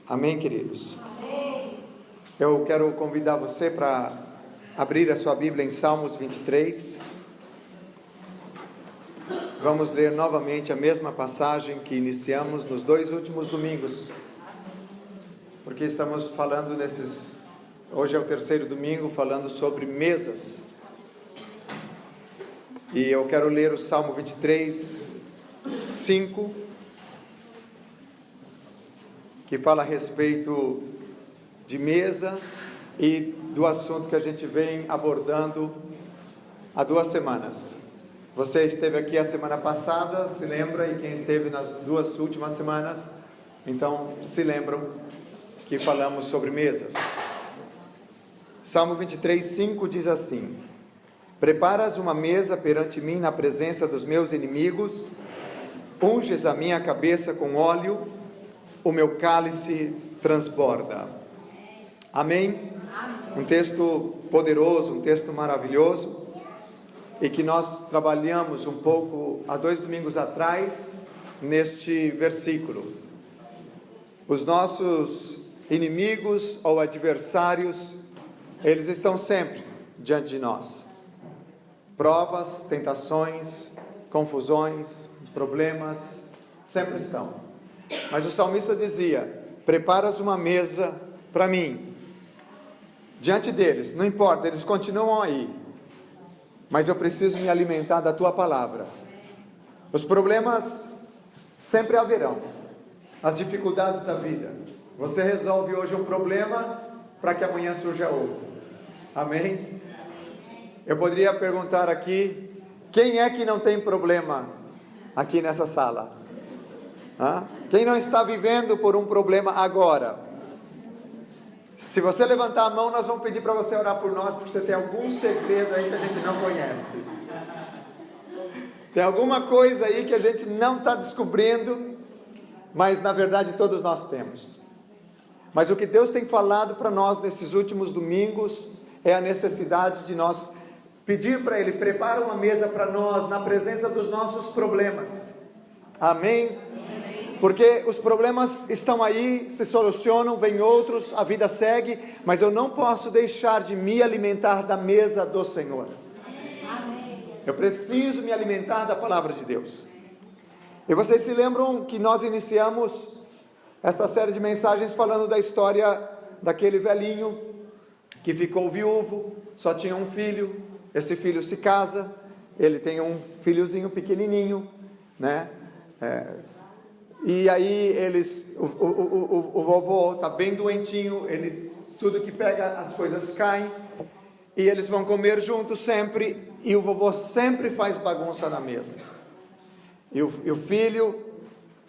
Amém, queridos? Amém. Eu quero convidar você para abrir a sua Bíblia em Salmos 23. Vamos ler novamente a mesma passagem que iniciamos nos 2 últimos domingos, porque estamos falando hoje é o 3º domingo, falando sobre mesas. E eu quero ler o Salmo 23, 5, que fala a respeito de mesa e do assunto que a gente vem abordando há 2 semanas. Você esteve aqui a semana passada, se lembra, e quem esteve nas 2 últimas semanas, então se lembram que falamos sobre mesas. Salmo 23, 5 diz assim: Preparas uma mesa perante mim na presença dos meus inimigos, unges a minha cabeça com óleo, o meu cálice transborda. Amém? Um texto poderoso, um texto maravilhoso, e que nós trabalhamos um pouco há 2 domingos atrás, neste versículo. Os nossos inimigos ou adversários, eles estão sempre diante de nós. Provas, tentações, confusões, problemas, sempre estão. Mas o salmista dizia: preparas uma mesa para mim, diante deles, não importa, eles continuam aí, mas eu preciso me alimentar da tua palavra. Os problemas sempre haverão, as dificuldades da vida. Você resolve hoje um problema para que amanhã surja outro. Amém? Eu poderia perguntar aqui: quem é que não tem problema aqui nessa sala? Quem não está vivendo por um problema agora? Se você levantar a mão, nós vamos pedir para você orar por nós, porque você tem algum segredo aí que a gente não conhece. Tem alguma coisa aí que a gente não está descobrindo, mas na verdade todos nós temos. Mas o que Deus tem falado para nós nesses últimos domingos é a necessidade de nós pedir para Ele: prepara uma mesa para nós na presença dos nossos problemas. Amém? Porque os problemas estão aí, se solucionam, vem outros, a vida segue, mas eu não posso deixar de me alimentar da mesa do Senhor. Eu preciso me alimentar da palavra de Deus. E vocês se lembram que nós iniciamos esta série de mensagens falando da história daquele velhinho que ficou viúvo, só tinha um filho, esse filho se casa, ele tem um filhozinho pequenininho, né? E aí o vovô está bem doentinho, tudo que pega as coisas caem, e eles vão comer juntos sempre, e o vovô sempre faz bagunça na mesa. E o filho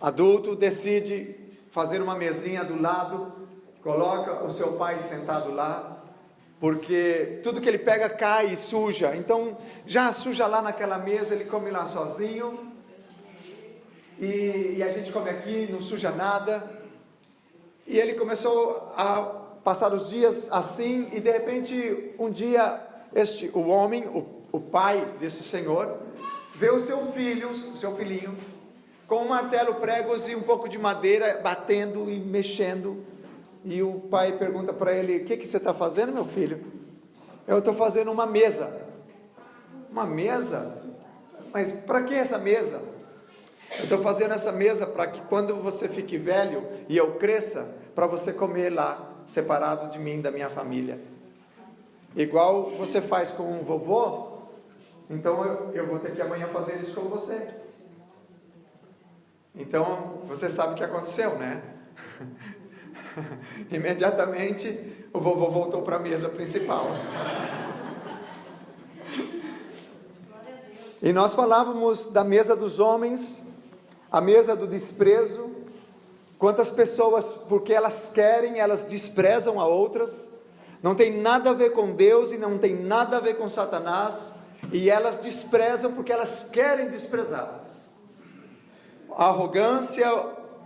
adulto decide fazer uma mesinha do lado, coloca o seu pai sentado lá, porque tudo que ele pega cai e suja, então já suja lá naquela mesa, ele come lá sozinho. E a gente come aqui, não suja nada. E ele começou a passar os dias assim, e de repente, um dia, o homem, o pai desse senhor, vê o seu filhinho, com um martelo, pregos e um pouco de madeira, batendo e mexendo. E o pai pergunta para ele: o que você está fazendo, meu filho? Eu estou fazendo uma mesa. Uma mesa? Mas para que essa mesa? Eu estou fazendo essa mesa para que quando você fique velho e eu cresça, para você comer lá, separado de mim, da minha família. Igual você faz com um vovô, então eu vou ter que amanhã fazer isso com você. Então, você sabe o que aconteceu, né? Imediatamente, o vovô voltou para a mesa principal. E nós falávamos da mesa dos homens, a mesa do desprezo. Quantas pessoas, porque elas querem, elas desprezam a outras. Não tem nada a ver com Deus e não tem nada a ver com Satanás, e elas desprezam porque elas querem desprezar. A arrogância,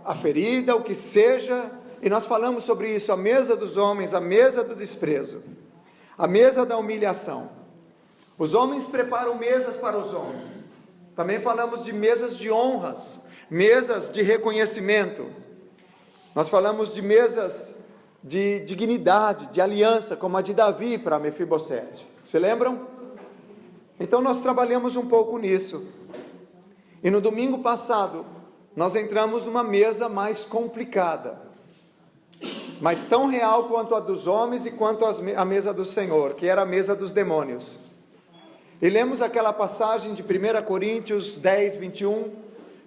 a ferida, o que seja, e nós falamos sobre isso: a mesa dos homens, a mesa do desprezo, a mesa da humilhação. Os homens preparam mesas para os homens. Também falamos de mesas de honras, mesas de reconhecimento. Nós falamos de mesas de dignidade, de aliança, como a de Davi para Mefibosete. Se lembram? Então nós trabalhamos um pouco nisso. E no domingo passado, nós entramos numa mesa mais complicada, mas tão real quanto a dos homens e quanto a mesa do Senhor, que era a mesa dos demônios. E lemos aquela passagem de 1 Coríntios 10, 21,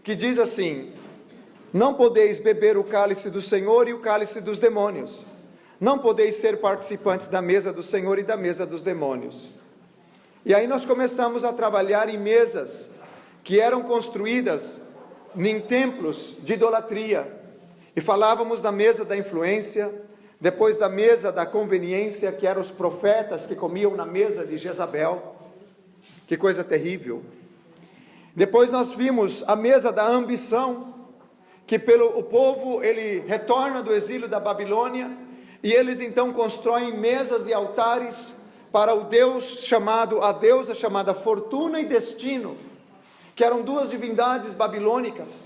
que diz assim: não podeis beber o cálice do Senhor e o cálice dos demônios. Não podeis ser participantes da mesa do Senhor e da mesa dos demônios. E aí nós começamos a trabalhar em mesas que eram construídas em templos de idolatria. E falávamos da mesa da influência, depois da mesa da conveniência, que eram os profetas que comiam na mesa de Jezabel. Que coisa terrível. Depois nós vimos a mesa da ambição, que o povo ele retorna do exílio da Babilônia, e eles então constroem mesas e altares para o Deus chamado, a deusa chamada Fortuna e Destino, que eram duas divindades babilônicas.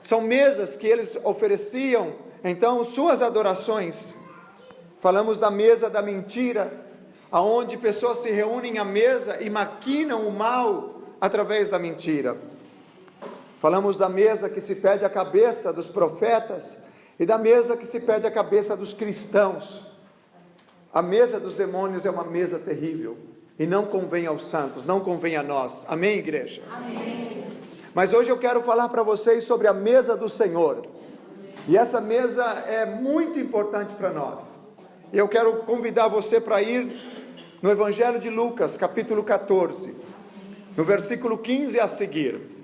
São mesas que eles ofereciam então suas adorações. Falamos da mesa da mentira, aonde pessoas se reúnem à mesa e maquinam o mal através da mentira. Falamos da mesa que se pede a cabeça dos profetas e da mesa que se pede a cabeça dos cristãos. A mesa dos demônios é uma mesa terrível e não convém aos santos, não convém a nós. Amém, igreja? Amém. Mas hoje eu quero falar para vocês sobre a mesa do Senhor. E essa mesa é muito importante para nós. E eu quero convidar você para ir no Evangelho de Lucas, capítulo 14, no versículo 15 a seguir.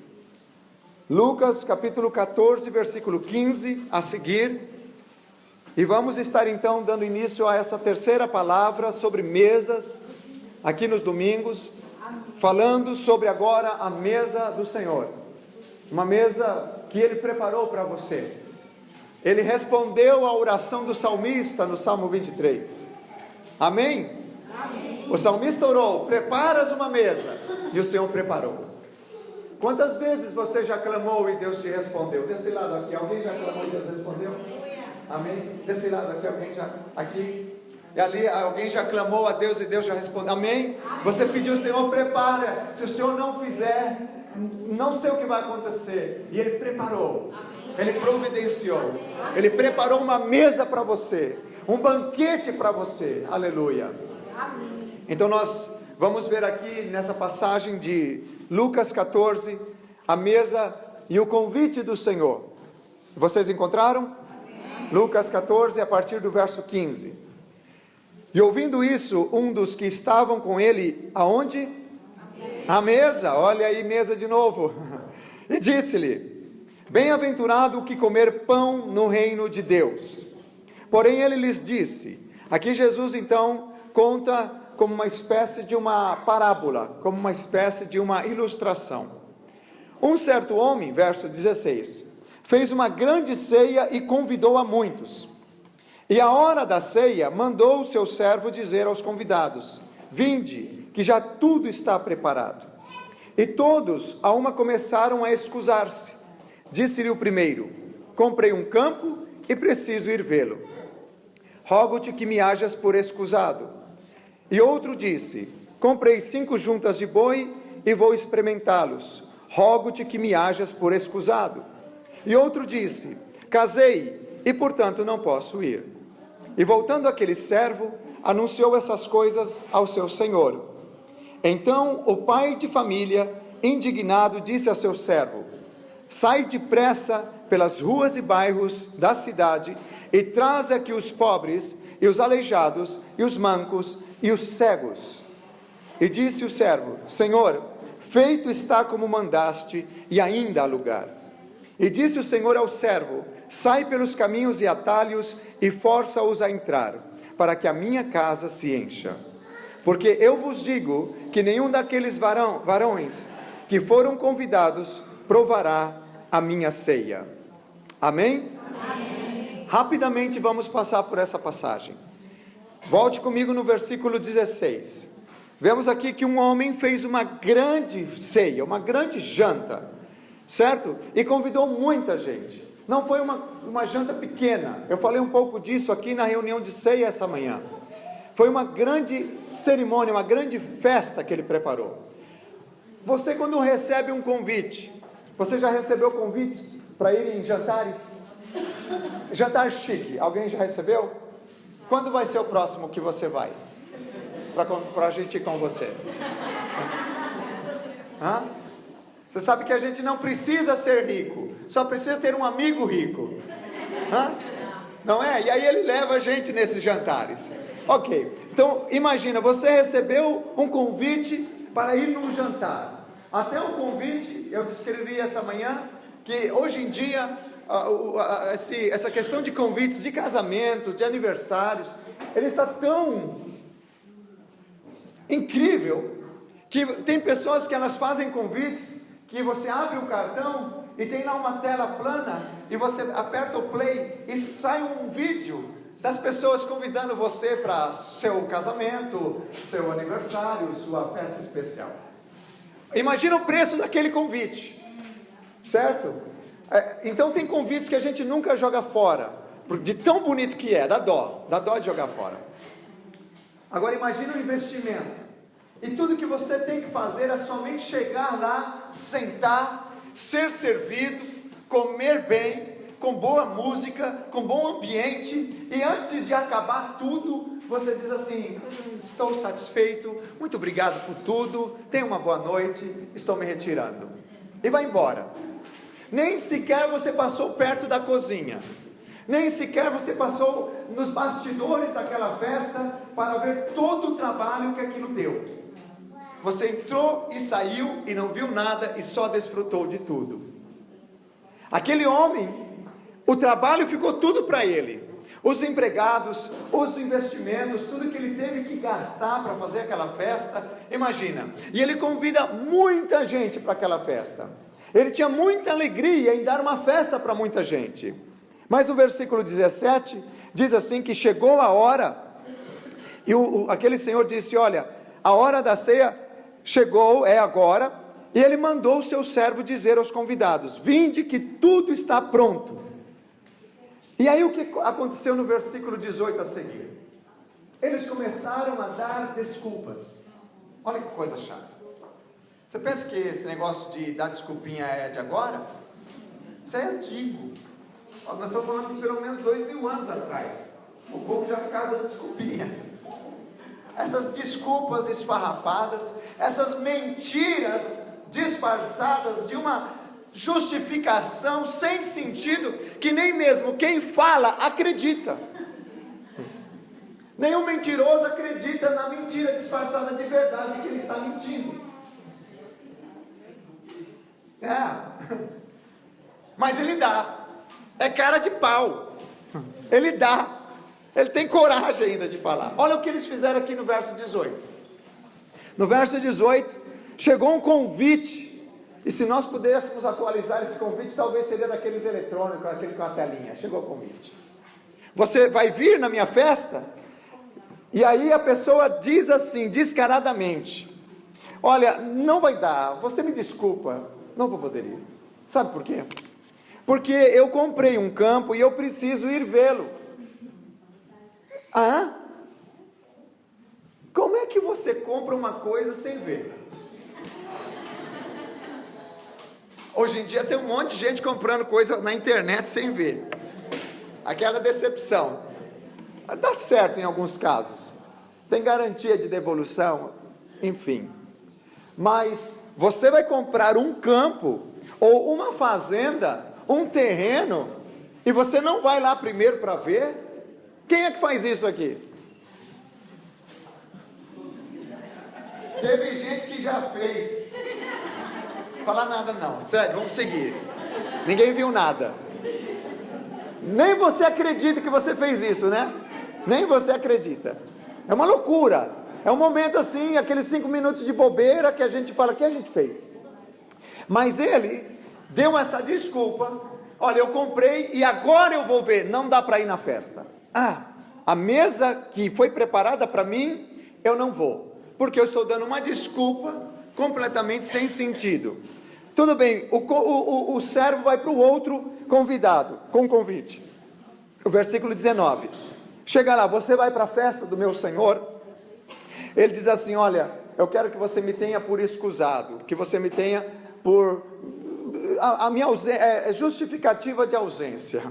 Lucas, capítulo 14, versículo 15 a seguir. E vamos estar então dando início a essa terceira palavra sobre mesas, aqui nos domingos, falando sobre agora a mesa do Senhor. Uma mesa que Ele preparou para você. Ele respondeu à oração do salmista no Salmo 23. Amém? Amém. O salmista orou: preparas uma mesa, e o Senhor preparou. Quantas vezes você já clamou e Deus te respondeu? Desse lado aqui, alguém já clamou e Deus respondeu? Amém? Desse lado aqui, alguém já, aqui, e ali, alguém já clamou a Deus e Deus já respondeu? Amém? Você pediu: Senhor, prepara. Se o Senhor não fizer, não sei o que vai acontecer. E Ele preparou. Ele providenciou. Ele preparou uma mesa para você, um banquete para você. Aleluia. Então nós vamos ver aqui nessa passagem de Lucas 14, a mesa e o convite do Senhor. Vocês encontraram? Lucas 14, a partir do verso 15. E ouvindo isso, um dos que estavam com ele, aonde? À mesa. Olha aí, mesa de novo. E disse-lhe: bem-aventurado o que comer pão no reino de Deus. Porém ele lhes disse, aqui Jesus então conta como uma espécie de uma parábola, como uma espécie de uma ilustração. Um certo homem, verso 16, fez uma grande ceia e convidou a muitos. E à hora da ceia, mandou o seu servo dizer aos convidados: vinde, que já tudo está preparado. E todos, a uma, começaram a escusar-se. Disse-lhe o primeiro: comprei um campo e preciso ir vê-lo. Rogo-te que me hajas por escusado. E outro disse: comprei 5 juntas de boi e vou experimentá-los. Rogo-te que me hajas por escusado. E outro disse: casei e portanto não posso ir. E voltando aquele servo, anunciou essas coisas ao seu senhor. Então o pai de família, indignado, disse a seu servo: sai depressa pelas ruas e bairros da cidade e traz aqui os pobres e os aleijados e os mancos e os cegos. E disse o servo: Senhor, feito está como mandaste, e ainda há lugar. E disse o Senhor ao servo: sai pelos caminhos e atalhos e força-os a entrar, para que a minha casa se encha. Porque eu vos digo que nenhum daqueles varões que foram convidados provará a minha ceia. Amém? Amém. Rapidamente vamos passar por essa passagem. Volte comigo no versículo 16. Vemos aqui que um homem fez uma grande ceia, uma grande janta, certo? E convidou muita gente. Não foi uma janta pequena. Eu falei um pouco disso aqui na reunião de ceia essa manhã. Foi uma grande cerimônia, uma grande festa que ele preparou. Você, quando recebe um convite, você já recebeu convites para ir em jantares? Jantar chique, alguém já recebeu? Quando vai ser o próximo que você vai? Para a gente ir com você. Hã? Você sabe que a gente não precisa ser rico, só precisa ter um amigo rico. Hã? Não é? E aí ele leva a gente nesses jantares. Ok, então imagina, você recebeu um convite para ir num jantar. Até um convite, eu descrevi essa manhã, que hoje em dia, essa questão de convites de casamento, de aniversários, ele está tão incrível, que tem pessoas que elas fazem convites, que você abre o cartão e tem lá uma tela plana, e você aperta o play e sai um vídeo das pessoas convidando você para seu casamento, seu aniversário, sua festa especial. Imagina o preço daquele convite, certo? Então tem convites que a gente nunca joga fora, de tão bonito que é, dá dó de jogar fora. Agora imagina o investimento. E tudo que você tem que fazer é somente chegar lá, sentar, ser servido, comer bem, com boa música, com bom ambiente, e antes de acabar tudo, você diz assim: estou satisfeito, muito obrigado por tudo, tenha uma boa noite, estou me retirando. E vai embora. Nem sequer você passou perto da cozinha, nem sequer você passou nos bastidores daquela festa para ver todo o trabalho que aquilo deu. Você entrou e saiu e não viu nada e só desfrutou de tudo. Aquele homem, o trabalho ficou tudo para ele. Os empregados, os investimentos, tudo que ele teve que gastar para fazer aquela festa, imagina. E ele convida muita gente para aquela festa. Ele tinha muita alegria em dar uma festa para muita gente. Mas o versículo 17 diz assim, que chegou a hora, e aquele senhor disse: olha, a hora da ceia chegou, é agora, e ele mandou o seu servo dizer aos convidados: vinde que tudo está pronto. E aí o que aconteceu no versículo 18 a seguir? Eles começaram a dar desculpas. Olha que coisa chata. Você pensa que esse negócio de dar desculpinha é de agora? Isso é antigo. Nós estamos falando de pelo menos 2000 anos atrás. O povo já ficava dando desculpinha. Essas desculpas esfarrapadas, essas mentiras disfarçadas de uma justificação sem sentido, que nem mesmo quem fala acredita. Nenhum mentiroso acredita na mentira disfarçada de verdade, que ele está mentindo. Mas ele dá, é cara de pau, ele dá, ele tem coragem ainda de falar. Olha o que eles fizeram aqui no verso 18. No verso 18, chegou um convite, e se nós pudéssemos atualizar esse convite, talvez seria daqueles eletrônicos, aquele com a telinha. Chegou o convite: você vai vir na minha festa? E aí a pessoa diz assim, descaradamente: olha, não vai dar, você me desculpa, não vou poder ir. Sabe por quê? Porque eu comprei um campo e eu preciso ir vê-lo. Como é que você compra uma coisa sem ver? Hoje em dia tem um monte de gente comprando coisa na internet sem ver. Aquela decepção. Dá certo em alguns casos. Tem garantia de devolução, enfim. Mas você vai comprar um campo, ou uma fazenda, um terreno, e você não vai lá primeiro para ver? Quem é que faz isso aqui? Teve gente que já fez. Falar nada não, sério, vamos seguir. Ninguém viu nada. Nem você acredita que você fez isso, né? Nem você acredita. É uma loucura. É um momento assim, aqueles 5 minutos de bobeira que a gente fala: o que a gente fez? Mas ele deu essa desculpa: olha, eu comprei e agora eu vou ver, não dá para ir na festa. A mesa que foi preparada para mim, eu não vou, porque eu estou dando uma desculpa completamente sem sentido. Tudo bem, o servo vai para o outro convidado, com convite. O versículo 19. Chega lá, você vai para a festa do meu senhor? Ele diz assim, olha, eu quero que você me tenha por escusado, que você me tenha por... A minha ausência, é justificativa de ausência.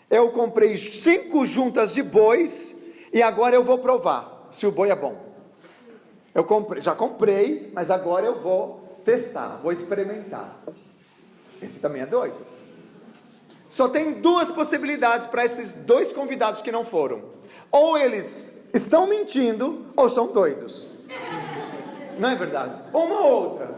Eu comprei 5 juntas de bois, e agora eu vou provar se o boi é bom. Já comprei, mas agora eu vou testar, vou experimentar. Esse também é doido. Só tem 2 possibilidades para esses 2 convidados que não foram. Ou eles estão mentindo, ou são doidos. Não é verdade? Ou uma outra.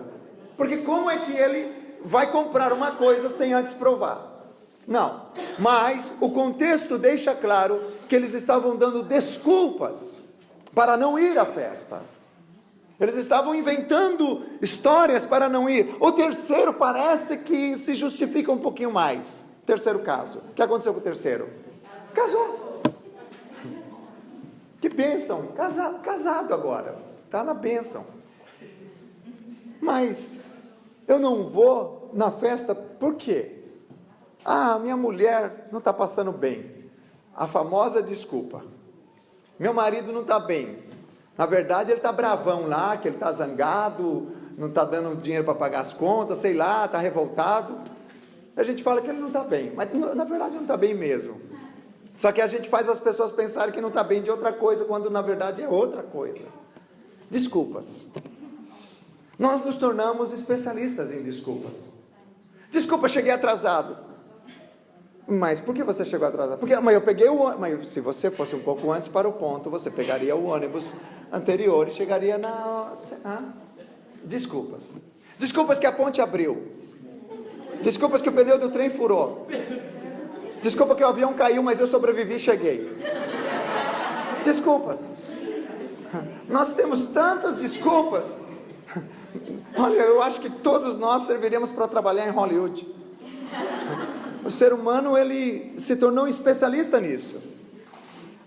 Porque como é que ele vai comprar uma coisa sem antes provar? Não. Mas o contexto deixa claro que eles estavam dando desculpas para não ir à festa. Eles estavam inventando histórias para não ir. O terceiro parece que se justifica um pouquinho mais. Terceiro caso. O que aconteceu com o terceiro? Casou. Que bênção. Casado agora. Está na bênção. Mas eu não vou na festa por quê? Minha mulher não está passando bem. A famosa desculpa. Meu marido não está bem. Na verdade ele está bravão lá, que ele está zangado, não está dando dinheiro para pagar as contas, sei lá, está revoltado. A gente fala que ele não está bem, mas na verdade não está bem mesmo. Só que a gente faz as pessoas pensarem que não está bem de outra coisa, quando na verdade é outra coisa. Desculpas. Nós nos tornamos especialistas em desculpas. Desculpa, cheguei atrasado. Mas por que você chegou atrasado? Porque eu peguei mas se você fosse um pouco antes para o ponto, você pegaria o ônibus anterior e chegaria Desculpas. Desculpas que a ponte abriu. Desculpas que o pneu do trem furou. Desculpa que o avião caiu, mas eu sobrevivi e cheguei. Desculpas. Nós temos tantas desculpas. Olha, eu acho que todos nós serviríamos para trabalhar em Hollywood. O ser humano, ele se tornou um especialista nisso.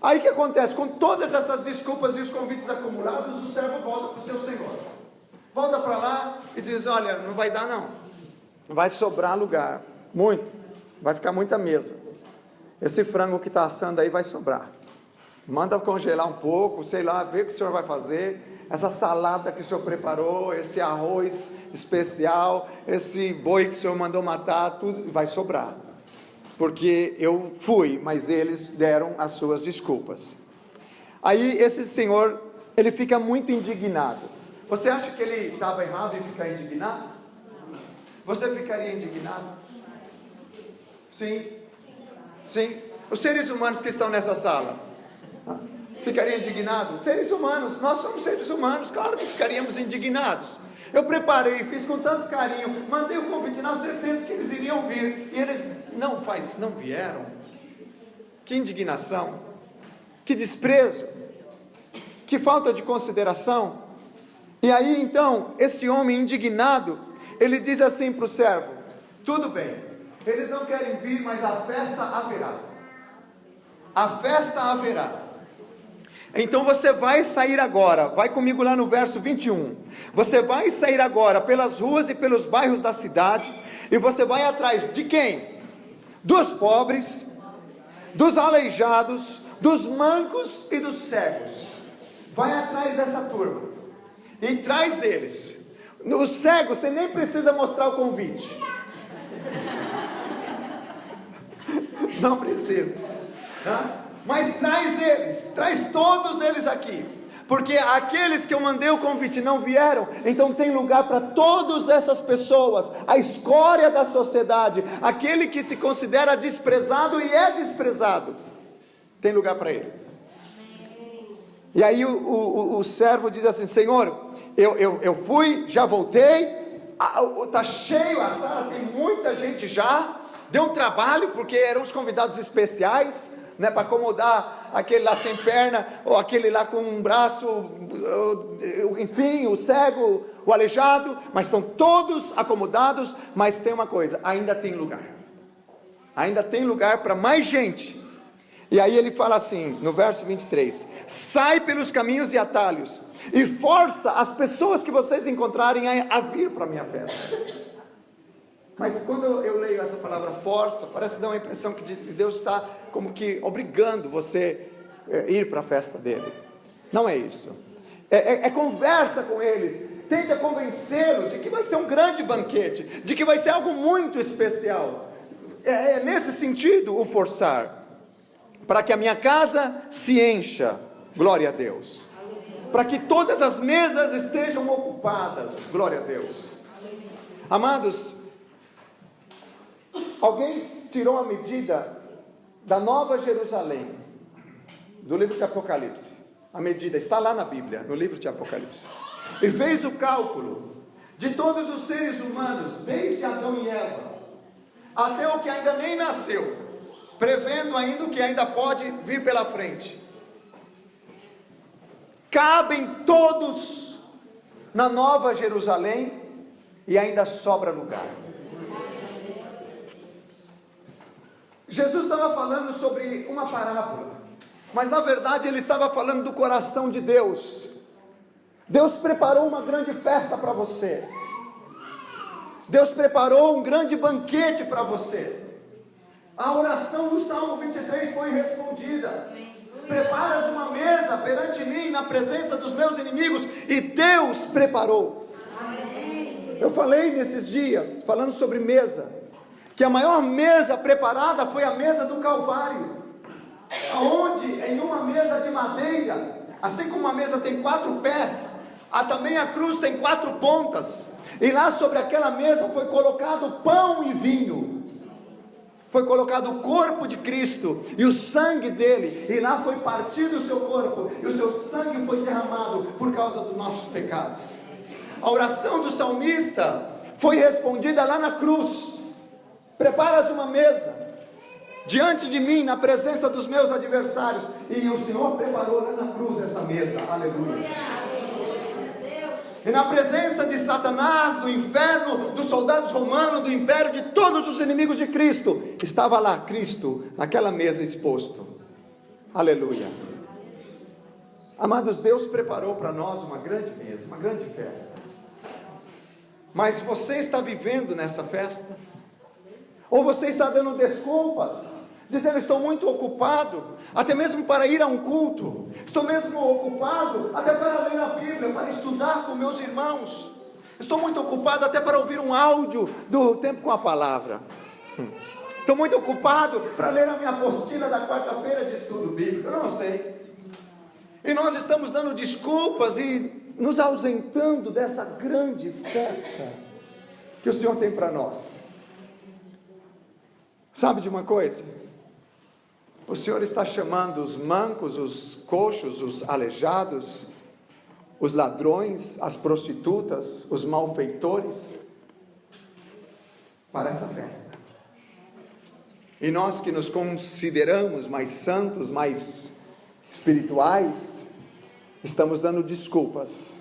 Aí o que acontece? Com todas essas desculpas e os convites acumulados, o servo volta para o seu senhor. Volta para lá e diz, olha, não vai dar não. Vai sobrar lugar, muito, vai ficar muita mesa. Esse frango que está assando aí vai sobrar. Manda congelar um pouco, sei lá, vê o que o senhor vai fazer. Essa salada que o senhor preparou, esse arroz especial, esse boi que o senhor mandou matar, tudo vai sobrar. Porque eu fui, mas eles deram as suas desculpas. Aí esse senhor, ele fica muito indignado. Você acha que ele estava errado em ficar indignado? Você ficaria indignado? Sim? Sim? Os seres humanos que estão nessa sala, ficariam indignados? Seres humanos, nós somos seres humanos, claro que ficaríamos indignados. Eu preparei, fiz com tanto carinho, mandei o convite na certeza que eles iriam vir, e eles não vieram. Que indignação, que desprezo, que falta de consideração. E aí então, esse homem indignado, ele diz assim para o servo, tudo bem, eles não querem vir, mas a festa haverá. A festa haverá. Então você vai sair agora, vai comigo lá no verso 21. Você vai sair agora pelas ruas e pelos bairros da cidade, e você vai atrás de quem? Dos pobres, dos aleijados, dos mancos e dos cegos. Vai atrás dessa turma, e traz eles. No cego, você nem precisa mostrar o convite. Não precisa. Tá? Mas traz eles, traz todos eles aqui. Porque aqueles que eu mandei o convite não vieram, então tem lugar para todas essas pessoas, a escória da sociedade, aquele que se considera desprezado e é desprezado, tem lugar para ele. E aí o servo diz assim, Senhor, eu fui, já voltei, está cheio a sala, tem muita gente já, deu um trabalho, porque eram os convidados especiais, né, para acomodar aquele lá sem perna, ou aquele lá com um braço, enfim, o cego, o aleijado, mas estão todos acomodados, mas tem uma coisa, ainda tem lugar para mais gente. E aí ele fala assim, no verso 23, sai pelos caminhos e atalhos, e força as pessoas que vocês encontrarem a vir para a minha festa. Mas quando eu leio essa palavra força, parece dar uma impressão que Deus está como que obrigando você a ir para a festa dele. Não é isso. É conversa com eles, tenta convencê-los de que vai ser um grande banquete, de que vai ser algo muito especial. É nesse sentido o forçar, para que a minha casa se encha, glória a Deus, para que todas as mesas estejam ocupadas, glória a Deus. Amados, alguém tirou a medida da Nova Jerusalém, do livro de Apocalipse. A medida está lá na Bíblia, no livro de Apocalipse, e fez o cálculo de todos os seres humanos, desde Adão e Eva, até o que ainda nem nasceu, prevendo ainda o que ainda pode vir pela frente. Cabem todos na Nova Jerusalém e ainda sobra lugar. Jesus estava falando sobre uma parábola, mas na verdade ele estava falando do coração de Deus. Deus preparou uma grande festa para você. Deus preparou um grande banquete para você. A oração do Salmo 23 foi respondida. Preparas uma mesa perante mim na presença dos meus inimigos, e Deus preparou. Eu falei nesses dias, falando sobre mesa, que a maior mesa preparada foi a mesa do Calvário, onde em uma mesa de madeira, assim como uma mesa tem 4 pés, também a cruz tem 4 pontas, e lá sobre aquela mesa foi colocado pão e vinho, foi colocado o corpo de Cristo e o sangue dele, e lá foi partido o seu corpo, e o seu sangue foi derramado por causa dos nossos pecados. A oração do salmista foi respondida lá na cruz. Preparas uma mesa diante de mim, na presença dos meus adversários, e o Senhor preparou lá na cruz essa mesa, aleluia. E na presença de Satanás, do inferno, dos soldados romanos, do império, de todos os inimigos de Cristo, estava lá Cristo, naquela mesa exposto, aleluia. Amados, Deus preparou para nós uma grande mesa, uma grande festa. Mas você está vivendo nessa festa? Ou você está dando desculpas, dizendo: estou muito ocupado, até mesmo para ir a um culto, estou mesmo ocupado até para ler a Bíblia, para estudar com meus irmãos, estou muito ocupado até para ouvir um áudio do Tempo com a Palavra, estou muito ocupado para ler a minha apostila da quarta-feira de estudo bíblico, eu não sei. E nós estamos dando desculpas e nos ausentando dessa grande festa que o Senhor tem para nós. Sabe de uma coisa? O Senhor está chamando os mancos, os coxos, os aleijados, os ladrões, as prostitutas, os malfeitores, para essa festa. E nós que nos consideramos mais santos, mais espirituais, estamos dando desculpas.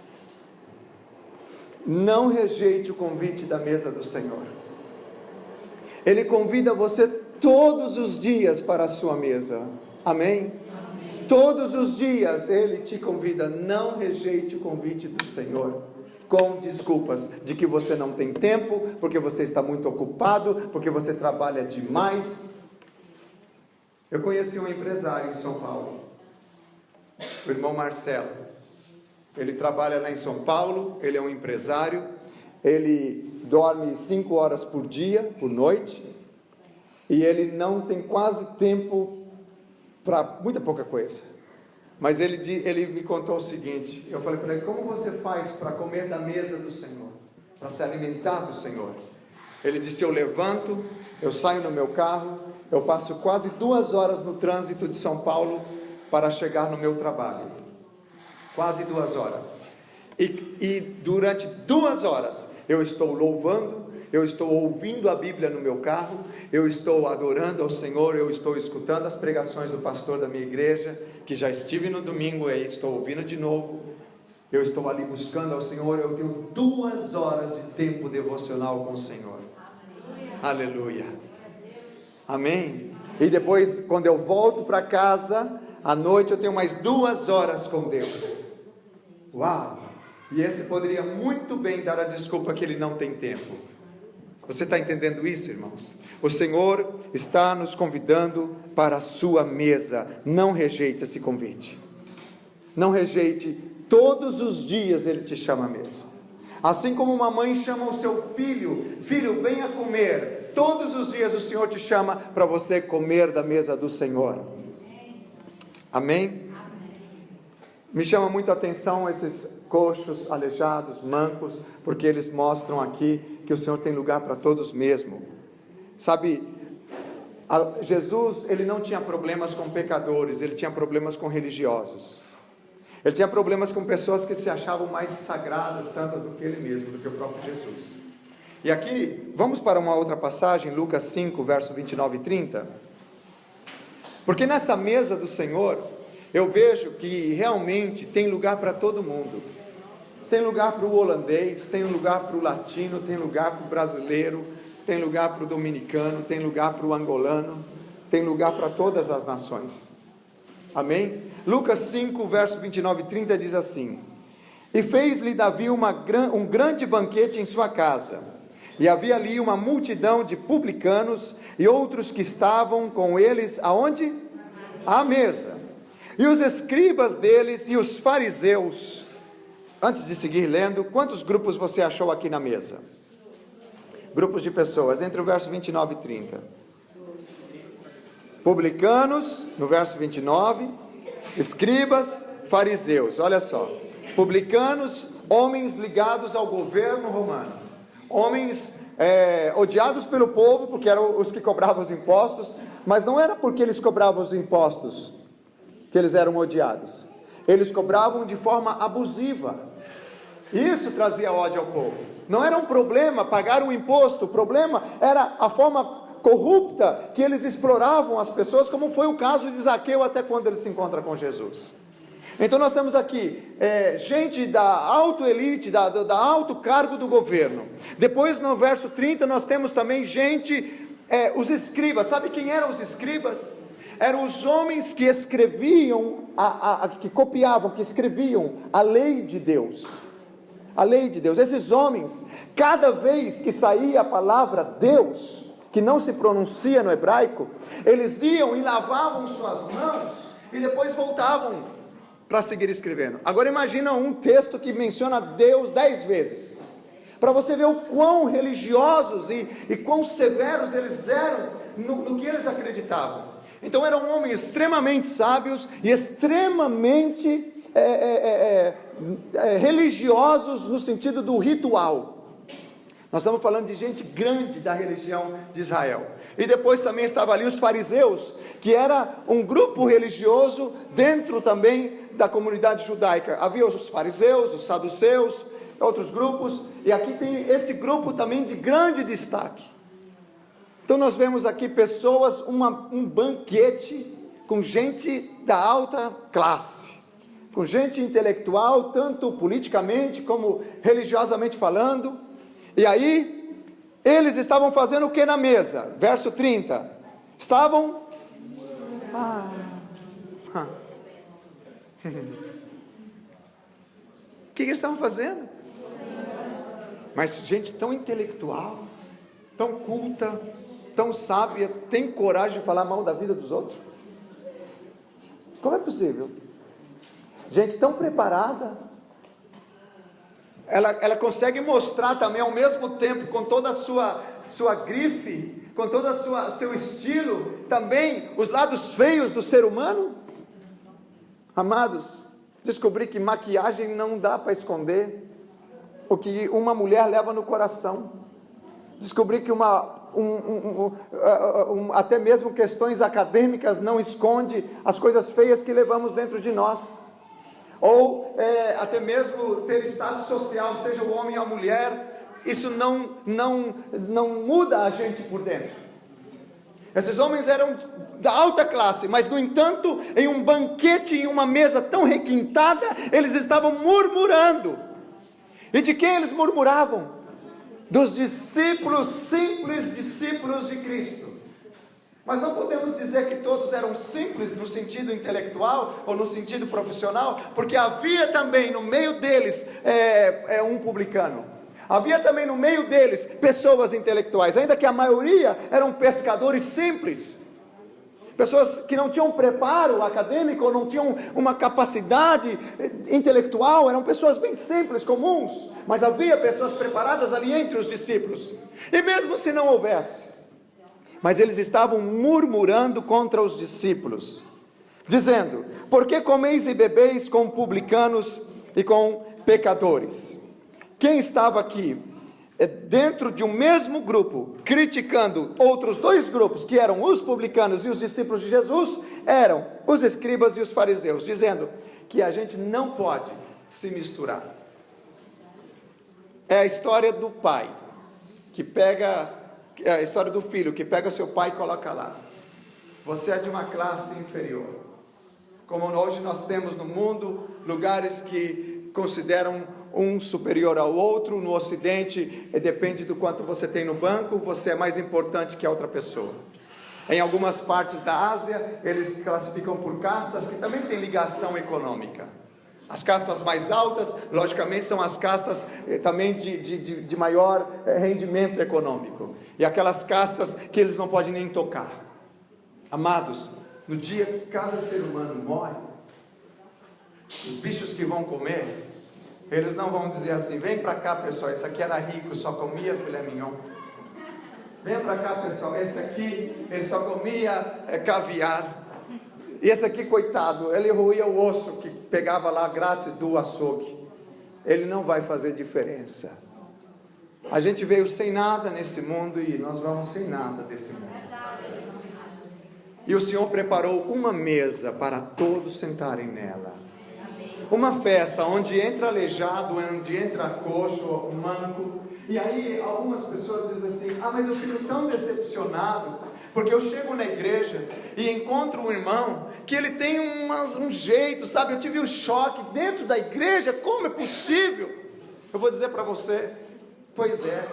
Não rejeite o convite da mesa do Senhor. Ele convida você todos os dias para a sua mesa, amém? Amém. Todos os dias Ele te convida. Não rejeite o convite do Senhor com desculpas de que você não tem tempo, porque você está muito ocupado, porque você trabalha demais. Eu conheci um empresário em São Paulo, o irmão Marcelo. Ele trabalha lá em São Paulo, ele é um empresário, ele dorme 5 horas por dia, por noite, e ele não tem quase tempo para muita pouca coisa. Mas ele me contou o seguinte, eu falei para ele: como você faz para comer da mesa do Senhor, para se alimentar do Senhor? Ele disse: eu levanto, eu saio no meu carro, eu passo quase 2 horas no trânsito de São Paulo para chegar no meu trabalho, quase 2 horas, e durante 2 horas eu estou louvando, eu estou ouvindo a Bíblia no meu carro, eu estou adorando ao Senhor, eu estou escutando as pregações do pastor da minha igreja, que já estive no domingo e estou ouvindo de novo, eu estou ali buscando ao Senhor, eu tenho 2 horas de tempo devocional com o Senhor, aleluia, amém? E depois, quando eu volto para casa, à noite eu tenho mais 2 horas com Deus, uau! E esse poderia muito bem dar a desculpa que ele não tem tempo. Você está entendendo isso, irmãos? O Senhor está nos convidando para a sua mesa. Não rejeite esse convite. Não rejeite. Todos os dias Ele te chama à mesa. Assim como uma mãe chama o seu filho: filho, venha comer. Todos os dias o Senhor te chama para você comer da mesa do Senhor. Amém? Me chama muito a atenção esses coxos, aleijados, mancos, porque eles mostram aqui que o Senhor tem lugar para todos mesmo. Sabe, Jesus, Ele não tinha problemas com pecadores, Ele tinha problemas com religiosos. Ele tinha problemas com pessoas que se achavam mais sagradas, santas do que Ele mesmo, do que o próprio Jesus. E aqui, vamos para uma outra passagem, Lucas 5, verso 29 e 30. Porque nessa mesa do Senhor, eu vejo que realmente tem lugar para todo mundo. Tem lugar para o holandês, tem lugar para o latino, tem lugar para o brasileiro, tem lugar para o dominicano, tem lugar para o angolano, tem lugar para todas as nações. Amém? Lucas 5, verso 29 e 30 diz assim: E fez-lhe Davi um grande banquete em sua casa, e havia ali uma multidão de publicanos e outros que estavam com eles, aonde? À mesa. E os escribas deles e os fariseus. Antes de seguir lendo, quantos grupos você achou aqui na mesa? Grupos de pessoas, entre o verso 29 e 30. Publicanos, no verso 29, escribas, fariseus. Olha só, publicanos, homens ligados ao governo romano, homens odiados pelo povo, porque eram os que cobravam os impostos, mas não era porque eles cobravam os impostos que eles eram odiados. Eles cobravam de forma abusiva. Isso trazia ódio ao povo. Não era um problema pagar um imposto, o problema era a forma corrupta que eles exploravam as pessoas, como foi o caso de Zaqueu até quando ele se encontra com Jesus. Então nós temos aqui gente da alta elite, da alto cargo do governo. Depois no verso 30 nós temos também gente, os escribas. Sabe quem eram os escribas? Eram os homens que escreviam, que copiavam, que escreviam a lei de Deus. A lei de Deus. Esses homens, cada vez que saía a palavra Deus, que não se pronuncia no hebraico, eles iam e lavavam suas mãos e depois voltavam para seguir escrevendo. Agora imagina um texto que menciona Deus 10 vezes, para você ver o quão religiosos e quão severos eles eram no que eles acreditavam. Então eram homens extremamente sábios e extremamente religiosos no sentido do ritual. Nós estamos falando de gente grande da religião de Israel. E depois também estava ali os fariseus, que era um grupo religioso dentro também da comunidade judaica. Havia os fariseus, os saduceus, outros grupos, e aqui tem esse grupo também de grande destaque. Então nós vemos aqui pessoas, um banquete com gente da alta classe, com gente intelectual, tanto politicamente como religiosamente falando. E aí, eles estavam fazendo o que na mesa? Verso 30. Estavam... O que eles estavam fazendo? Mas gente tão intelectual, tão culta, tão sábia, tem coragem de falar mal da vida dos outros? Como é possível? Gente tão preparada, ela consegue mostrar também ao mesmo tempo, com toda a sua grife, com todo o seu estilo, também os lados feios do ser humano? Amados, descobri que maquiagem não dá para esconder o que uma mulher leva no coração. Descobri que até mesmo questões acadêmicas não esconde as coisas feias que levamos dentro de nós. Ou até mesmo ter estado social, seja o homem ou a mulher, isso não muda a gente por dentro. Esses homens eram da alta classe, mas no entanto, em um banquete, em uma mesa tão requintada, eles estavam murmurando. E de quem eles murmuravam? Dos discípulos, simples discípulos de Cristo. Mas não podemos dizer que todos eram simples no sentido intelectual ou no sentido profissional, porque havia também no meio deles um publicano, Havia também no meio deles pessoas intelectuais, ainda que a maioria eram pescadores simples, pessoas que não tinham preparo acadêmico, ou não tinham uma capacidade intelectual, eram pessoas bem simples, comuns, mas havia pessoas preparadas ali entre os discípulos, e mesmo se não houvesse, mas eles estavam murmurando contra os discípulos, dizendo: por que comeis e bebeis com publicanos e com pecadores? Quem estava aqui dentro de um mesmo grupo, criticando outros dois grupos, que eram os publicanos e os discípulos de Jesus, eram os escribas e os fariseus, dizendo que a gente não pode se misturar. É a história do pai, que pega, é a história do filho, que pega seu pai e coloca lá. Você é de uma classe inferior. Como hoje nós temos no mundo lugares que consideram um superior ao outro. No Ocidente, depende do quanto você tem no banco, você é mais importante que a outra pessoa. Em algumas partes da Ásia, eles classificam por castas que também têm ligação econômica. As castas mais altas, logicamente, são as castas também de maior rendimento econômico. E aquelas castas que eles não podem nem tocar. Amados, no dia que cada ser humano morre, os bichos que vão comer, eles não vão dizer assim: vem para cá, pessoal, esse aqui era rico, só comia filé mignon. Vem para cá, pessoal, esse aqui, ele só comia caviar. E esse aqui, coitado, ele roía o osso que pegava lá grátis do açougue. Ele não vai fazer diferença. A gente veio sem nada nesse mundo e nós vamos sem nada desse mundo. E o Senhor preparou uma mesa para todos sentarem nela. Uma festa onde entra aleijado, onde entra coxo, manco. E aí algumas pessoas dizem assim: ah, mas eu fico tão decepcionado, porque eu chego na igreja e encontro um irmão que ele tem um jeito, sabe? Eu tive um choque dentro da igreja, como é possível? Eu vou dizer para você: pois é,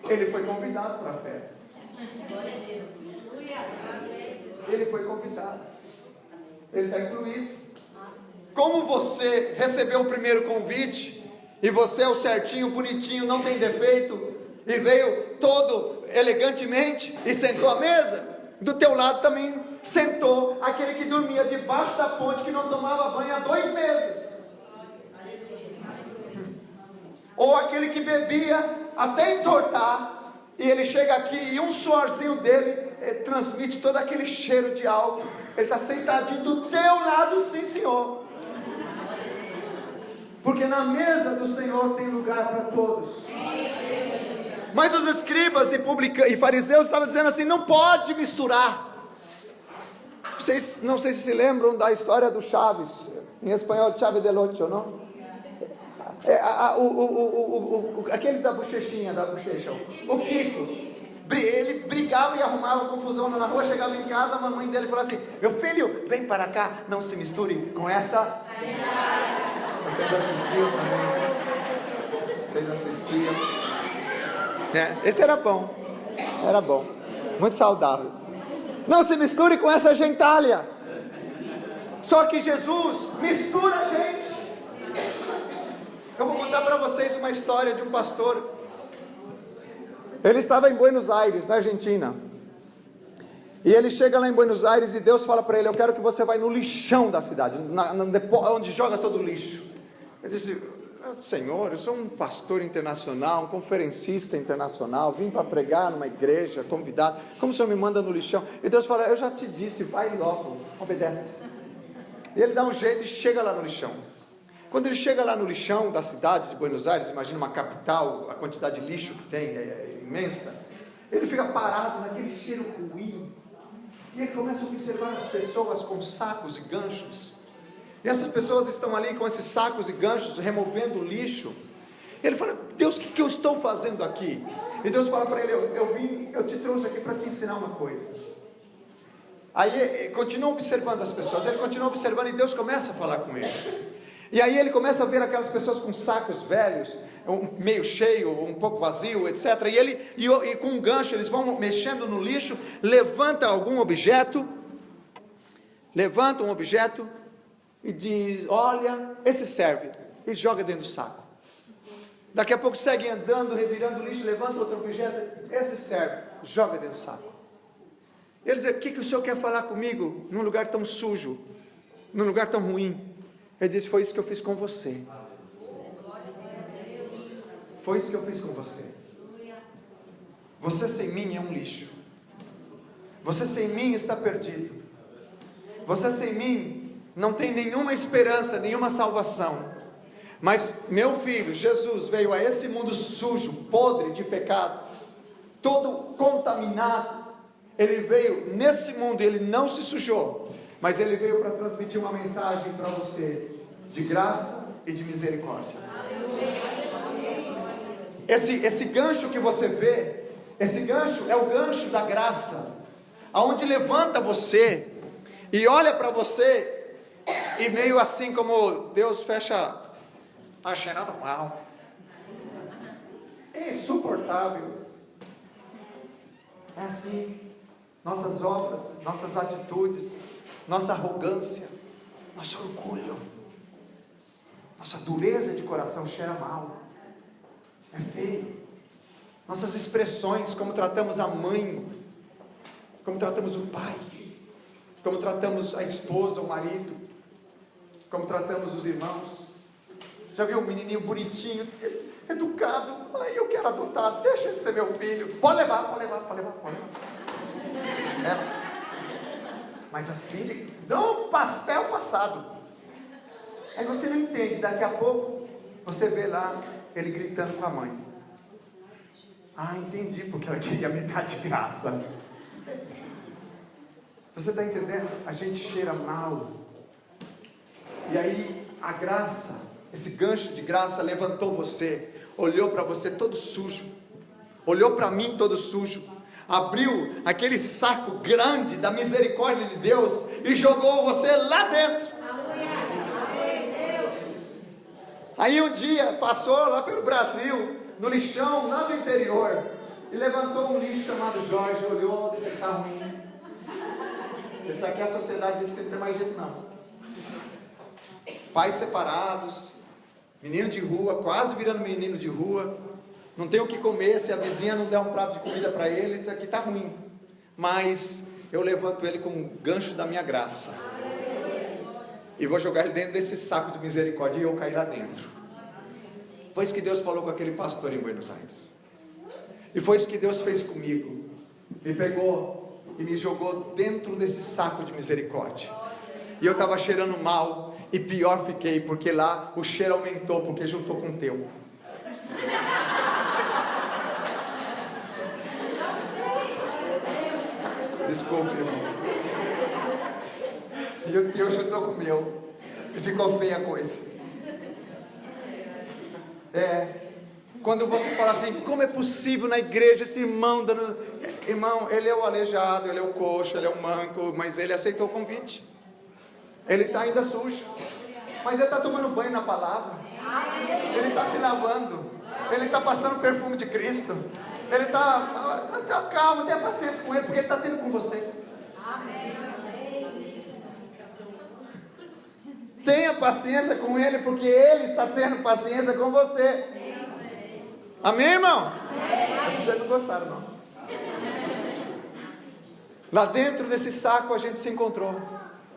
ele foi convidado para a festa. Ele foi convidado, ele está incluído. Como você recebeu o primeiro convite, e você é o certinho, bonitinho, não tem defeito, e veio todo elegantemente, e sentou à mesa, do teu lado também sentou aquele que dormia debaixo da ponte, que não tomava banho há 2 meses, ou aquele que bebia até entortar, e ele chega aqui, e um suorzinho dele transmite todo aquele cheiro de álcool. Ele está sentadinho do teu lado, sim senhor, porque na mesa do Senhor tem lugar para todos. Mas os escribas e fariseus estavam dizendo assim: não pode misturar. Vocês não sei se lembram da história do Chaves, em espanhol Chave del Ocho, não? Aquele da bochecha, o Kiko. Ele brigava e arrumava confusão na rua, chegava em casa, a mamãe dele falou assim: meu filho, vem para cá, não se misture com essa. Vocês assistiam também? Vocês assistiam? Esse era bom, muito saudável. Não se misture com essa gentalha. Só que Jesus mistura a gente. Eu vou contar para vocês uma história de um pastor. Ele estava em Buenos Aires, na Argentina, e ele chega lá em Buenos Aires e Deus fala para ele: eu quero que você vá no lixão da cidade, onde joga todo o lixo. Ele disse: Senhor, eu sou um pastor internacional, um conferencista internacional, vim para pregar numa igreja, convidado, como o Senhor me manda no lixão? E Deus fala: eu já te disse, vai logo, obedece. E ele dá um jeito e chega lá no lixão. Quando ele chega lá no lixão da cidade de Buenos Aires, imagina uma capital, a quantidade de lixo que tem é imensa. Ele fica parado naquele cheiro ruim, e ele começa a observar as pessoas com sacos e ganchos, e essas pessoas estão ali com esses sacos e ganchos, removendo o lixo. Ele fala: Deus, o que eu estou fazendo aqui? E Deus fala para ele: eu te trouxe aqui para te ensinar uma coisa. Aí continua observando as pessoas, ele continua observando, e Deus começa a falar com ele. E aí ele começa a ver aquelas pessoas com sacos velhos, meio cheio, um pouco vazio, etc. E com um gancho eles vão mexendo no lixo, levanta um objeto e diz: olha, esse serve, e joga dentro do saco. Daqui a pouco seguem andando, revirando o lixo, levanta outro objeto, esse serve, joga dentro do saco. Ele diz: o que o senhor quer falar comigo num lugar tão sujo, num lugar tão ruim? Ele disse: foi isso que eu fiz com você. Foi isso que eu fiz com você. Você sem mim é um lixo. Você sem mim está perdido. Você sem mim não tem nenhuma esperança, nenhuma salvação. Mas meu filho, Jesus, veio a esse mundo sujo, podre de pecado, todo contaminado. Ele veio nesse mundo, ele não se sujou, mas ele veio para transmitir uma mensagem para você, de graça e de misericórdia. Esse gancho que você vê, esse gancho é o gancho da graça, aonde levanta você, e olha para você, e meio assim como Deus fecha, está cheirando mal, é insuportável, é assim, nossas obras, nossas atitudes, nossa arrogância, nosso orgulho, nossa dureza de coração cheira mal, é feio, nossas expressões, como tratamos a mãe, como tratamos o pai, como tratamos a esposa, o marido, como tratamos os irmãos. Já viu um menininho bonitinho, educado? Ai, eu quero adotar, deixa ele ser meu filho. Pode levar. Mas assim, não papel passado. Aí você não entende, daqui a pouco você vê lá ele gritando com a mãe. Ah, entendi, porque ela queria me dar de graça. Você está entendendo? A gente cheira mal. E aí a graça, esse gancho de graça levantou você, olhou para você todo sujo, olhou para mim todo sujo, abriu aquele saco grande da misericórdia de Deus e jogou você lá dentro. Aí um dia passou lá pelo Brasil, no lixão lá do interior, e levantou um lixo chamado Jorge, olhou, disse: está ruim. Esse aqui a sociedade diz que não tem mais jeito não. Pais separados, menino de rua, quase virando menino de rua, não tem o que comer, se a vizinha não der um prato de comida para ele, isso aqui está ruim. Mas eu levanto ele com um gancho da minha graça, e vou jogar ele dentro desse saco de misericórdia, e eu caí lá dentro. Foi isso que Deus falou com aquele pastor em Buenos Aires, e foi isso que Deus fez comigo, me pegou e me jogou dentro desse saco de misericórdia, e eu estava cheirando mal, e pior fiquei, porque lá o cheiro aumentou, porque juntou com o teu. Desculpe, irmão. E o teu juntou com o meu, e ficou feia a coisa. Quando você fala assim: como é possível na igreja esse irmão dando... Irmão, ele é o aleijado, ele é o coxo, ele é o manco, mas ele aceitou o convite. Ele está ainda sujo, mas ele está tomando banho na palavra, ele está se lavando, ele está passando o perfume de Cristo, ele está calmo, tenha paciência com ele, porque ele está tendo com você. Tenha paciência com ele, porque ele está tendo paciência com você. Amém, irmãos? Vocês não gostaram, não? Lá dentro desse saco a gente se encontrou.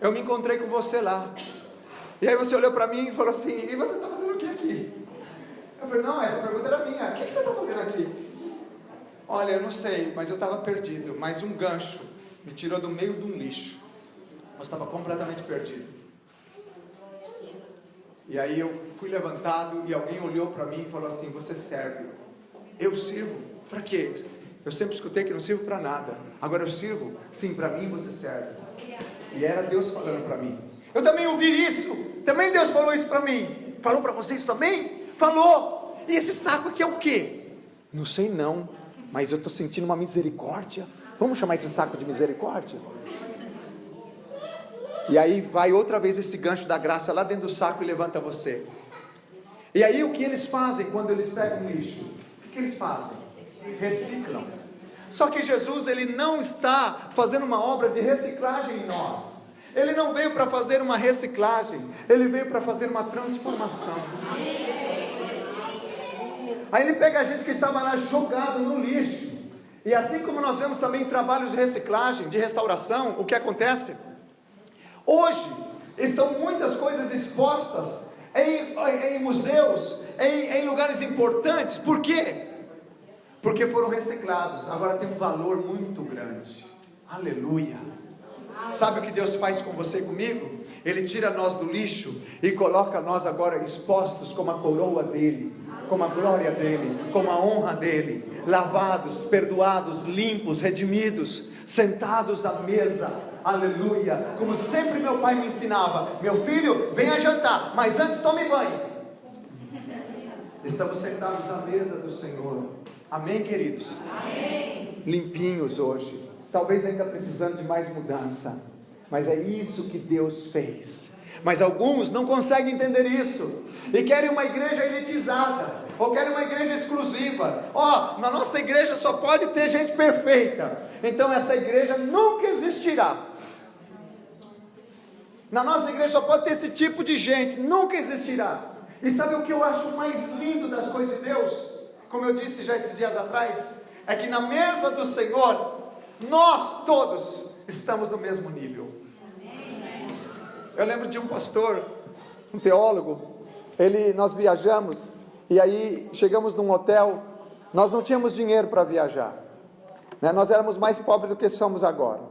Eu me encontrei com você lá. E aí você olhou para mim e falou assim: e você está fazendo o que aqui? Eu falei: não, essa pergunta era minha. O que você está fazendo aqui? Olha, eu não sei, mas eu estava perdido. Mas um gancho me tirou do meio de um lixo. Eu estava completamente perdido. E aí eu fui levantado e alguém olhou para mim e falou assim: você serve. Eu sirvo? Para quê? Eu sempre escutei que não sirvo para nada. Agora eu sirvo? Sim, para mim você serve. E era Deus falando para mim. Eu também ouvi isso. Também Deus falou isso para mim. Falou para vocês também? Falou. E esse saco aqui é o quê? Não sei não, mas eu estou sentindo uma misericórdia. Vamos chamar esse saco de misericórdia? E aí vai outra vez esse gancho da graça lá dentro do saco e levanta você. E aí o que eles fazem quando eles pegam lixo? O que eles fazem? Reciclam. Só que Jesus, ele não está fazendo uma obra de reciclagem em nós. Ele não veio para fazer uma reciclagem, ele veio para fazer uma transformação. Aí Ele pega a gente que estava lá jogado no lixo. E assim como nós vemos também em trabalhos de reciclagem, de restauração, o que acontece? Hoje estão muitas coisas expostas em museus, em lugares importantes. Por quê? Porque foram reciclados. Agora tem um valor muito grande. Aleluia. Sabe o que Deus faz com você e comigo? Ele tira nós do lixo e coloca nós agora expostos como a coroa dele, como a glória dele, como a honra dele, lavados, perdoados, limpos, redimidos, sentados à mesa. Aleluia. Como sempre meu pai me ensinava: meu filho, venha jantar, mas antes tome banho. Estamos sentados à mesa do Senhor. Amém, queridos? Amém. Limpinhos hoje, talvez ainda precisando de mais mudança, mas é isso que Deus fez. Mas alguns não conseguem entender isso, e querem uma igreja elitizada, ou querem uma igreja exclusiva. Na nossa igreja só pode ter gente perfeita, então essa igreja nunca existirá. Na nossa igreja só pode ter esse tipo de gente, nunca existirá. E sabe o que eu acho mais lindo das coisas de Deus? Como eu disse já esses dias atrás, é que na mesa do Senhor, nós todos estamos no mesmo nível. Eu lembro de um pastor, um teólogo, nós viajamos, e aí chegamos num hotel, nós não tínhamos dinheiro para viajar, né? Nós éramos mais pobres do que somos agora,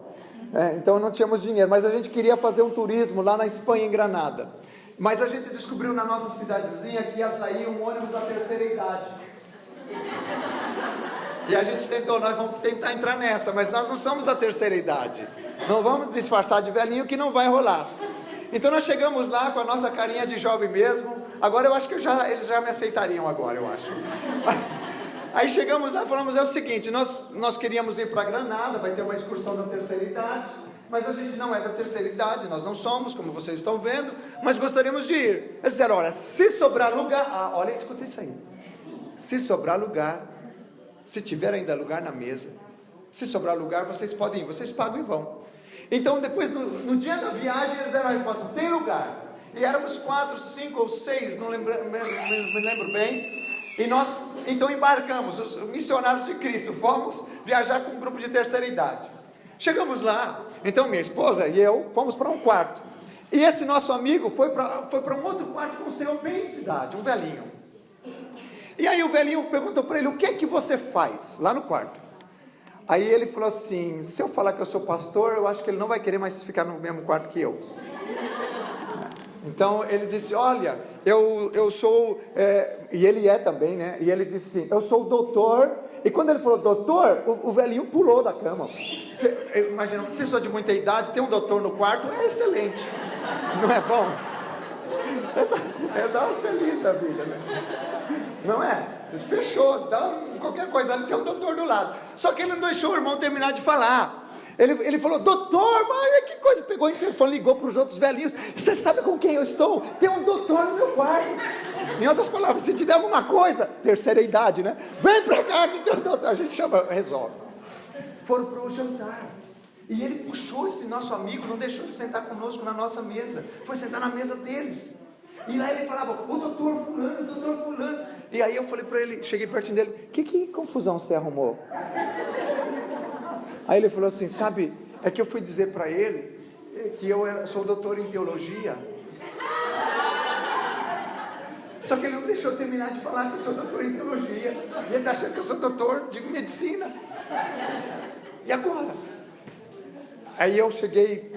então não tínhamos dinheiro, mas a gente queria fazer um turismo lá na Espanha, em Granada, mas a gente descobriu na nossa cidadezinha que ia sair um ônibus da terceira idade, e a gente tentou, nós vamos tentar entrar nessa, mas nós não somos da terceira idade, não vamos disfarçar de velhinho que não vai rolar. Então nós chegamos lá com a nossa carinha de jovem mesmo. Agora eu acho que eles já me aceitariam agora, eu acho. Aí chegamos lá e falamos: é o seguinte, nós queríamos ir para Granada, vai ter uma excursão da terceira idade, mas a gente não é da terceira idade, nós não somos, como vocês estão vendo, mas gostaríamos de ir. Eles disseram: olha, se sobrar lugar, olha, escuta isso aí, se sobrar lugar, se tiver ainda lugar na mesa, se sobrar lugar, vocês podem ir, vocês pagam e vão. Então depois, no dia da viagem, eles deram a resposta: tem lugar. E éramos 4, 5 ou 6, não lembro, me lembro bem. E nós então embarcamos, os missionários de Cristo, fomos viajar com um grupo de terceira idade. Chegamos lá, então minha esposa e eu fomos para um quarto. E esse nosso amigo foi para um outro quarto com um senhor bem de idade, um velhinho. E aí o velhinho perguntou para ele: o que é que você faz lá no quarto? Aí ele falou assim: se eu falar que eu sou pastor, eu acho que ele não vai querer mais ficar no mesmo quarto que eu. Então ele disse: olha, eu sou, e ele é também, né? E ele disse assim: eu sou doutor. E quando ele falou doutor, o velhinho pulou da cama. Imagina, uma pessoa de muita idade ter um doutor no quarto, é excelente, não é bom? Dá um feliz da vida, né? Não é? Fechou, qualquer coisa, ele tem um doutor do lado. Só que ele não deixou o irmão terminar de falar. Ele falou: doutor, mas que coisa. Pegou o interfone, ligou para os outros velhinhos: você sabe com quem eu estou? Tem um doutor no meu quarto. Em outras palavras, se te der alguma coisa, terceira idade, né? Vem para cá que tem um doutor. A gente chama, resolve. Foram para o jantar. E ele puxou esse nosso amigo, não deixou de sentar conosco na nossa mesa. Foi sentar na mesa deles. E lá ele falava: o doutor fulano, o doutor fulano. E aí eu falei para ele, cheguei pertinho dele: que confusão você arrumou? Aí ele falou assim: sabe, é que eu fui dizer para ele que eu sou doutor em teologia. Só que ele não deixou eu terminar de falar que eu sou doutor em teologia. E ele está achando que eu sou doutor de medicina. E agora? Aí eu cheguei,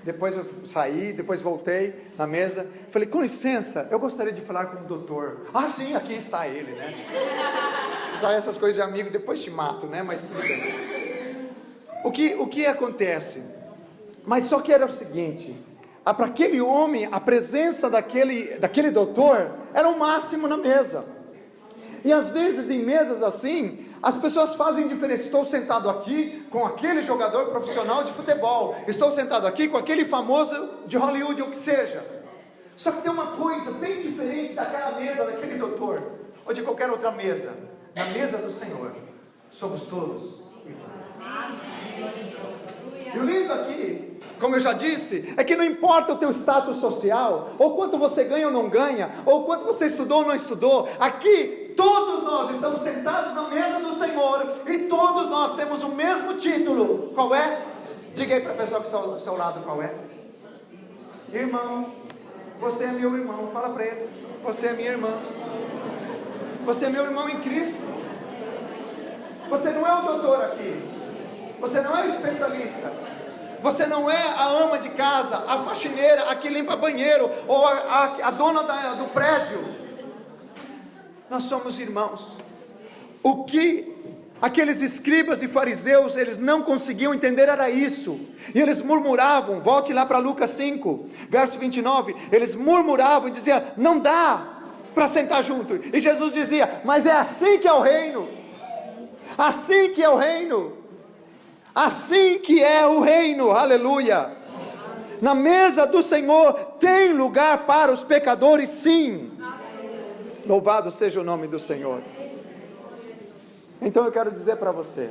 depois eu saí, depois voltei na mesa, falei: com licença, eu gostaria de falar com o doutor. Ah, sim, aqui está ele, né? Você sabe, essas coisas de amigo, depois te mato, né? Mas tudo bem. O que acontece? Mas só que era o seguinte: para aquele homem, a presença daquele doutor era o máximo na mesa. E às vezes em mesas assim, as pessoas fazem diferença. Estou sentado aqui com aquele jogador profissional de futebol, estou sentado aqui com aquele famoso de Hollywood, ou que seja. Só que tem uma coisa bem diferente daquela mesa, daquele doutor, ou de qualquer outra mesa. Na mesa do Senhor, somos todos iguais. E o lindo aqui, como eu já disse, é que não importa o teu status social, ou quanto você ganha ou não ganha, ou quanto você estudou ou não estudou, aqui todos nós estamos sentados na mesa do Senhor e todos nós temos o mesmo título. Qual é? Diga aí para a pessoa que está ao seu lado qual é. Irmão, você é meu irmão. Fala para ele, você é minha irmã. Você é meu irmão em Cristo. Você não é o doutor aqui, você não é o especialista, você não é a ama de casa, a faxineira, a que limpa banheiro, ou a dona do prédio. Nós somos irmãos. O que aqueles escribas e fariseus, eles não conseguiam entender era isso, e eles murmuravam. Volte lá para Lucas 5, verso 29, eles murmuravam e diziam, não dá para sentar junto, e Jesus dizia, mas é assim que é o reino. Assim que é o reino, assim que é o reino, aleluia. Na mesa do Senhor tem lugar para os pecadores, sim. Louvado seja o nome do Senhor. Então eu quero dizer para você,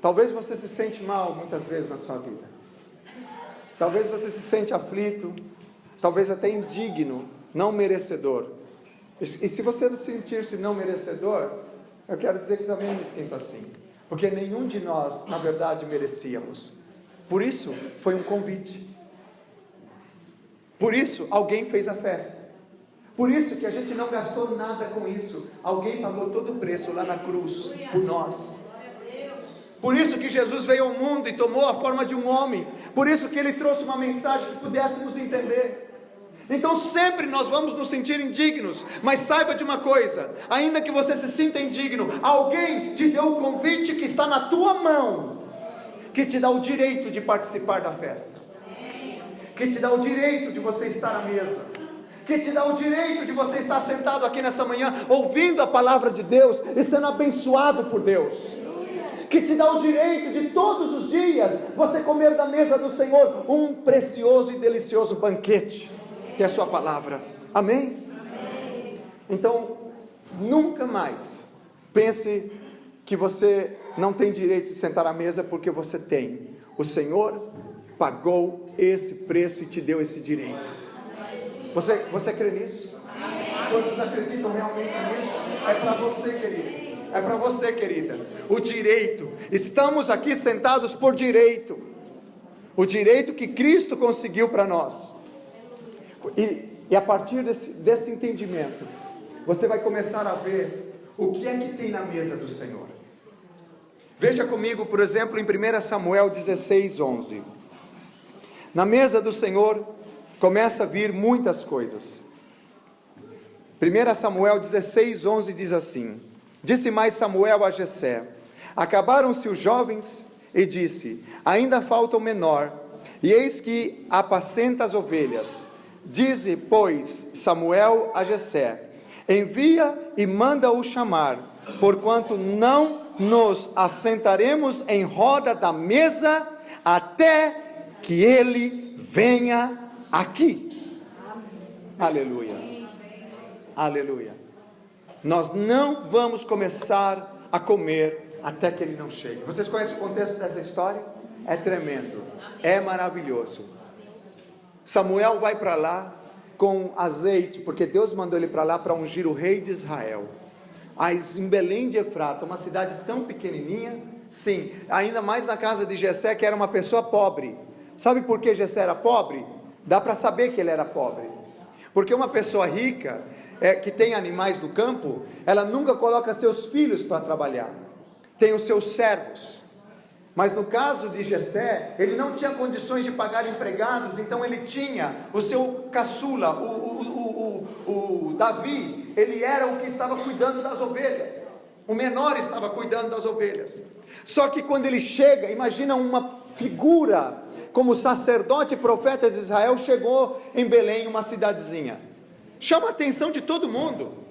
talvez você se sente mal muitas vezes na sua vida, talvez você se sente aflito, talvez até indigno, não merecedor, e se você sentir-se não merecedor, eu quero dizer que também me sinto assim, porque nenhum de nós, na verdade, merecíamos. Por isso, foi um convite. Por isso, alguém fez a festa. Por isso que a gente não gastou nada com isso. Alguém pagou todo o preço lá na cruz, por nós. Por isso que Jesus veio ao mundo e tomou a forma de um homem. Por isso que Ele trouxe uma mensagem que pudéssemos entender. Então sempre nós vamos nos sentir indignos, mas saiba de uma coisa, ainda que você se sinta indigno, alguém te deu o convite que está na tua mão, que te dá o direito de participar da festa, que te dá o direito de você estar à mesa, que te dá o direito de você estar sentado aqui nessa manhã, ouvindo a palavra de Deus e sendo abençoado por Deus, que te dá o direito de todos os dias você comer da mesa do Senhor um precioso e delicioso banquete, que é a sua palavra, amém? Então, nunca mais pense que você não tem direito de sentar à mesa, porque você tem. O Senhor pagou esse preço e te deu esse direito. Você crê nisso? Quantos acreditam realmente nisso? É para você, querido. É para você, querida. O direito. Estamos aqui sentados por direito. O direito que Cristo conseguiu para nós. E a partir desse entendimento, você vai começar a ver o que é que tem na mesa do Senhor. Veja comigo, por exemplo, em 1 Samuel 16, 11. Na mesa do Senhor começa a vir muitas coisas. 1 Samuel 16, 11 diz assim: disse mais Samuel a Jessé: acabaram-se os jovens, e disse: ainda falta o menor, e eis que apacenta as ovelhas. Dize, pois, Samuel a Jessé: envia e manda-o chamar, porquanto não nos assentaremos em roda da mesa, até que ele venha aqui. Aleluia, aleluia. Nós não vamos começar a comer até que ele não chegue. Vocês conhecem o contexto dessa história? É tremendo, é maravilhoso. Samuel vai para lá com azeite, porque Deus mandou ele para lá para ungir o rei de Israel. Mas em Belém de Efrata, uma cidade tão pequenininha, sim, ainda mais na casa de Jessé, que era uma pessoa pobre. Sabe por que Jessé era pobre? Dá para saber que ele era pobre, porque uma pessoa rica, que tem animais do campo, ela nunca coloca seus filhos para trabalhar, tem os seus servos. Mas no caso de Jessé, ele não tinha condições de pagar empregados, então ele tinha o seu caçula, o Davi, ele era o que estava cuidando das ovelhas, o menor estava cuidando das ovelhas. Só que quando ele chega, imagina uma figura como sacerdote e profeta de Israel, chegou em Belém, uma cidadezinha, chama a atenção de todo mundo.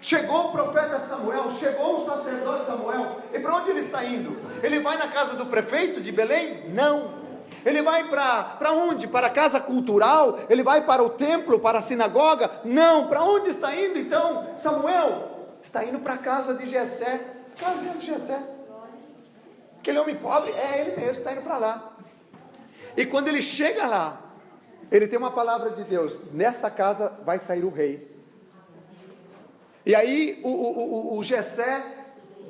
Chegou o profeta Samuel, chegou o sacerdote Samuel, e para onde ele está indo? Ele vai na casa do prefeito de Belém? Não. Ele vai para onde? Para a casa cultural? Ele vai para o templo, para a sinagoga? Não. Para onde está indo então Samuel? Está indo para a casa de Jessé. Casinha de Jessé. Aquele homem pobre, é ele mesmo, está indo para lá. E quando ele chega lá, ele tem uma palavra de Deus: nessa casa vai sair o rei. E aí o Jessé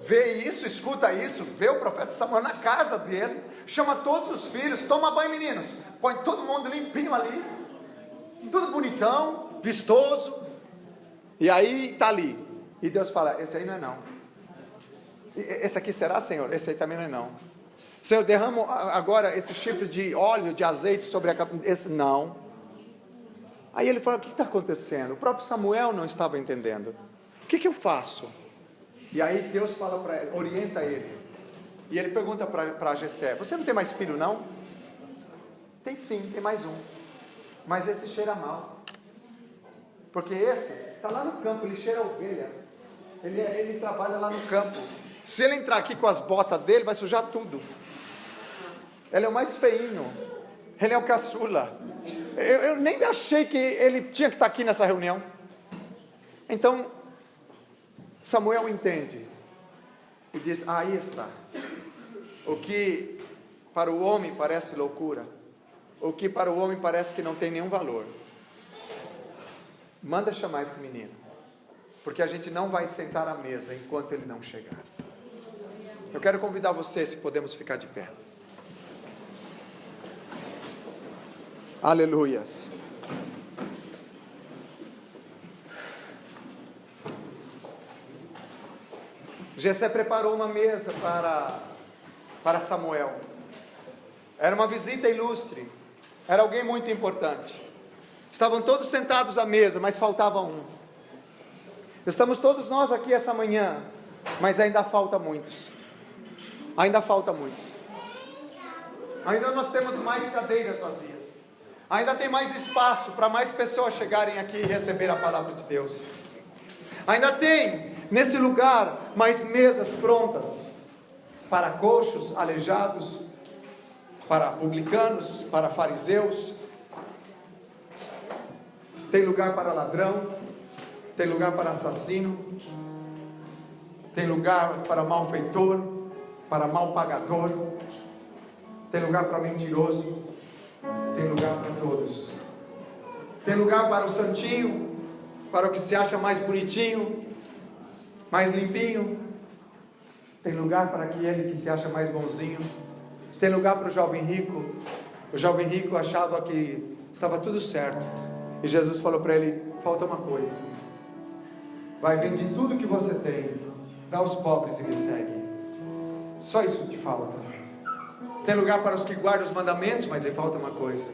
vê isso, escuta isso, vê o profeta Samuel na casa dele, chama todos os filhos, toma banho, meninos, põe todo mundo limpinho ali, tudo bonitão, vistoso, e aí está ali, e Deus fala, esse aí não é não, esse aqui será, Senhor? Esse aí também não é não, Senhor, derrama agora esse chifre de óleo, de azeite sobre a cabeça, esse não. Aí ele fala, o que está acontecendo? O próprio Samuel não estava entendendo, o que eu faço? E aí Deus fala para ele, orienta ele. E ele pergunta para Jessé, você não tem mais filho não? Tem sim, tem mais um. Mas esse cheira mal. Porque esse está lá no campo, ele cheira a ovelha. Ele trabalha lá no campo. Se ele entrar aqui com as botas dele, vai sujar tudo. Ele é o mais feinho. Ele é o caçula. Eu nem achei que ele tinha que estar aqui nessa reunião. Então, Samuel entende e diz, aí está, o que para o homem parece loucura, o que para o homem parece que não tem nenhum valor, manda chamar esse menino, porque a gente não vai sentar à mesa enquanto ele não chegar. Eu quero convidar você, se podemos ficar de pé. Aleluias. Jessé preparou uma mesa para Samuel. Era uma visita ilustre. Era alguém muito importante. Estavam todos sentados à mesa, mas faltava um. Estamos todos nós aqui essa manhã, mas ainda falta muitos. Ainda falta muitos. Ainda nós temos mais cadeiras vazias. Ainda tem mais espaço para mais pessoas chegarem aqui e receber a palavra de Deus. Ainda tem nesse lugar mais mesas prontas para coxos, aleijados, para publicanos, para fariseus. Tem lugar para ladrão, tem lugar para assassino, tem lugar para malfeitor, para mal pagador, tem lugar para mentiroso, tem lugar para todos. Tem lugar para o santinho, para o que se acha mais bonitinho, mais limpinho. Tem lugar para aquele que se acha mais bonzinho. Tem lugar para o jovem rico. O jovem rico achava que estava tudo certo, e Jesus falou para ele, falta uma coisa, vai vender tudo que você tem, dá aos pobres e me segue. Só isso te falta. Tem lugar para os que guardam os mandamentos, mas lhe falta uma coisa.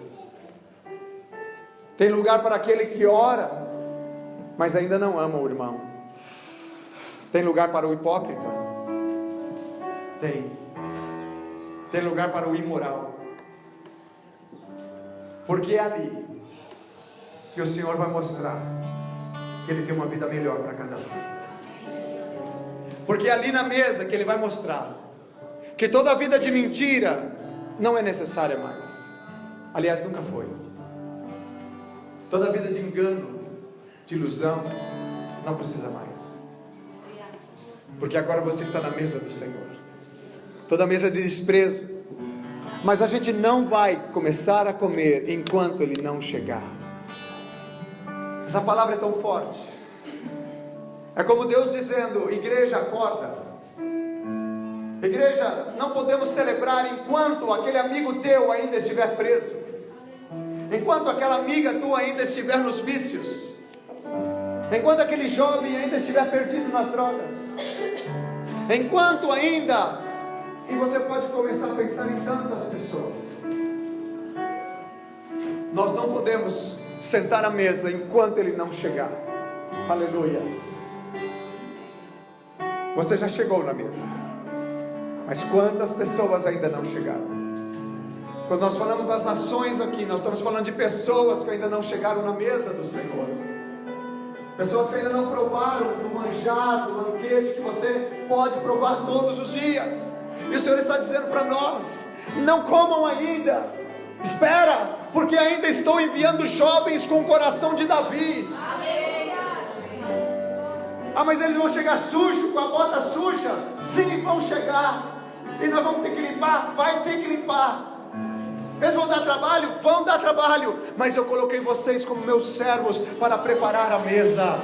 Tem lugar para aquele que ora, mas ainda não ama o irmão. Tem lugar para o hipócrita? Tem. Tem lugar para o imoral. Porque é ali que o Senhor vai mostrar que Ele tem uma vida melhor para cada um. Porque é ali na mesa que Ele vai mostrar que toda a vida de mentira não é necessária mais. Aliás, nunca foi. Toda a vida de engano, de ilusão, não precisa mais. Porque agora você está na mesa do Senhor. Toda a mesa de desprezo. Mas a gente não vai começar a comer enquanto Ele não chegar. Essa palavra é tão forte. É como Deus dizendo, igreja, acorda. Igreja, não podemos celebrar enquanto aquele amigo teu ainda estiver preso, enquanto aquela amiga tua ainda estiver nos vícios, enquanto aquele jovem ainda estiver perdido nas drogas, enquanto ainda, e você pode começar a pensar em tantas pessoas. Nós não podemos sentar à mesa enquanto ele não chegar. Aleluias. Você já chegou na mesa, mas quantas pessoas ainda não chegaram? Quando nós falamos das nações aqui, nós estamos falando de pessoas que ainda não chegaram na mesa do Senhor. Pessoas que ainda não provaram do manjar, do banquete que você pode provar todos os dias. E o Senhor está dizendo para nós, não comam ainda, espera, porque ainda estou enviando jovens com o coração de Davi. Ah, mas eles vão chegar sujos, com a bota suja? Sim, vão chegar. E nós vamos ter que limpar? Vai ter que limpar. Eles vão dar trabalho? Vão dar trabalho. Mas eu coloquei vocês como meus servos para preparar a mesa.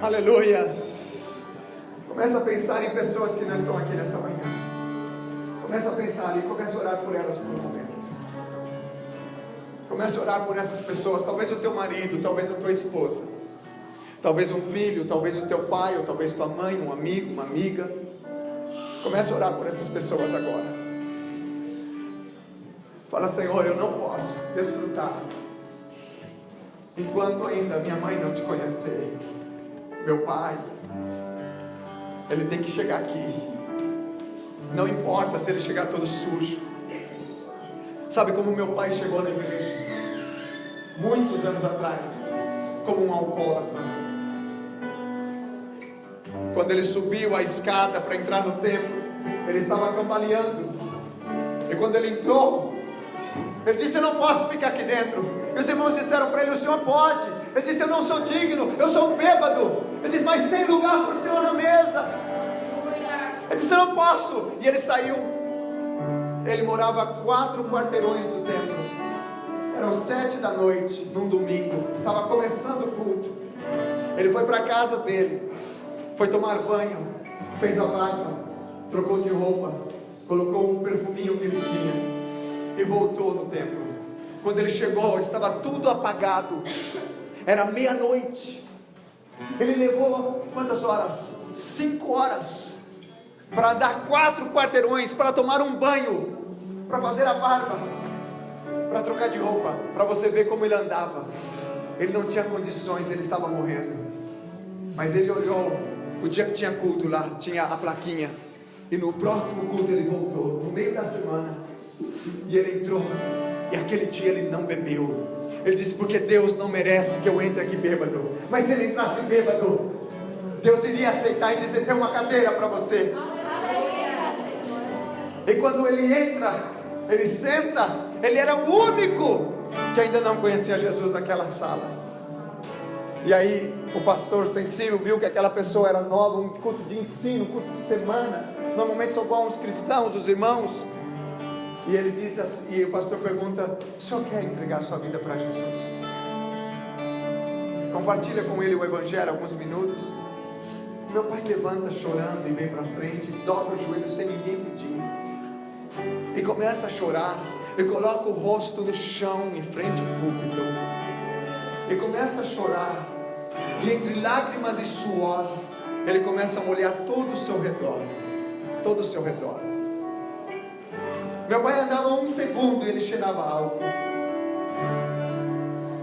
Aleluias. Começa a pensar em pessoas que não estão aqui nessa manhã. Começa a pensar ali, começa a orar por elas por um momento. Começa a orar por essas pessoas. Talvez o teu marido, talvez a tua esposa, talvez um filho, talvez o teu pai, ou talvez tua mãe, um amigo, uma amiga. Começa a orar por essas pessoas agora. Fala: Senhor, eu não posso desfrutar enquanto ainda minha mãe não te conhecer. Meu pai, ele tem que chegar aqui. Não importa se ele chegar todo sujo. Sabe como meu pai chegou na igreja muitos anos atrás? Como um alcoólatra. Quando ele subiu a escada para entrar no templo, ele estava cambaleando. E quando ele entrou, ele disse: eu não posso ficar aqui dentro. E os irmãos disseram para ele: o senhor pode. Ele disse: eu não sou digno, eu sou um bêbado. Ele disse: mas tem lugar para o senhor na mesa. Ele disse: eu não posso. E ele saiu. Ele morava a 4 quarteirões do templo. Eram 7 da noite, num domingo. Estava começando o culto. Ele foi para a casa dele, foi tomar banho, fez a barba, trocou de roupa, colocou um perfuminho que ele tinha e voltou no templo. Quando ele chegou, estava tudo apagado. Era meia-noite. Ele levou quantas horas? 5 horas para dar 4 quarteirões, para tomar um banho, para fazer a barba, para trocar de roupa, para você ver como ele andava. Ele não tinha condições, ele estava morrendo. Mas ele olhou, o dia que tinha culto lá, tinha a plaquinha, e no próximo culto ele voltou, no meio da semana, e ele entrou, e aquele dia ele não bebeu. Ele disse: porque Deus não merece que eu entre aqui bêbado. Mas se ele entrasse bêbado, Deus iria aceitar e dizer: tem uma cadeira para você. E quando ele entra, ele senta, ele era o único que ainda não conhecia Jesus naquela sala. E aí o pastor sensível viu que aquela pessoa era nova, um culto de ensino, um culto de semana. Normalmente são com os cristãos, os irmãos. E ele diz assim, e o pastor pergunta: o senhor quer entregar sua vida para Jesus? Compartilha com ele o evangelho alguns minutos. Meu pai levanta chorando e vem para frente, dobra o joelho sem ninguém pedir, e começa a chorar, e coloca o rosto no chão em frente ao púlpito, e começa a chorar, e entre lágrimas e suor, ele começa a olhar todo o seu redor, todo o seu redor. Meu pai andava 1 segundo e ele cheirava álcool.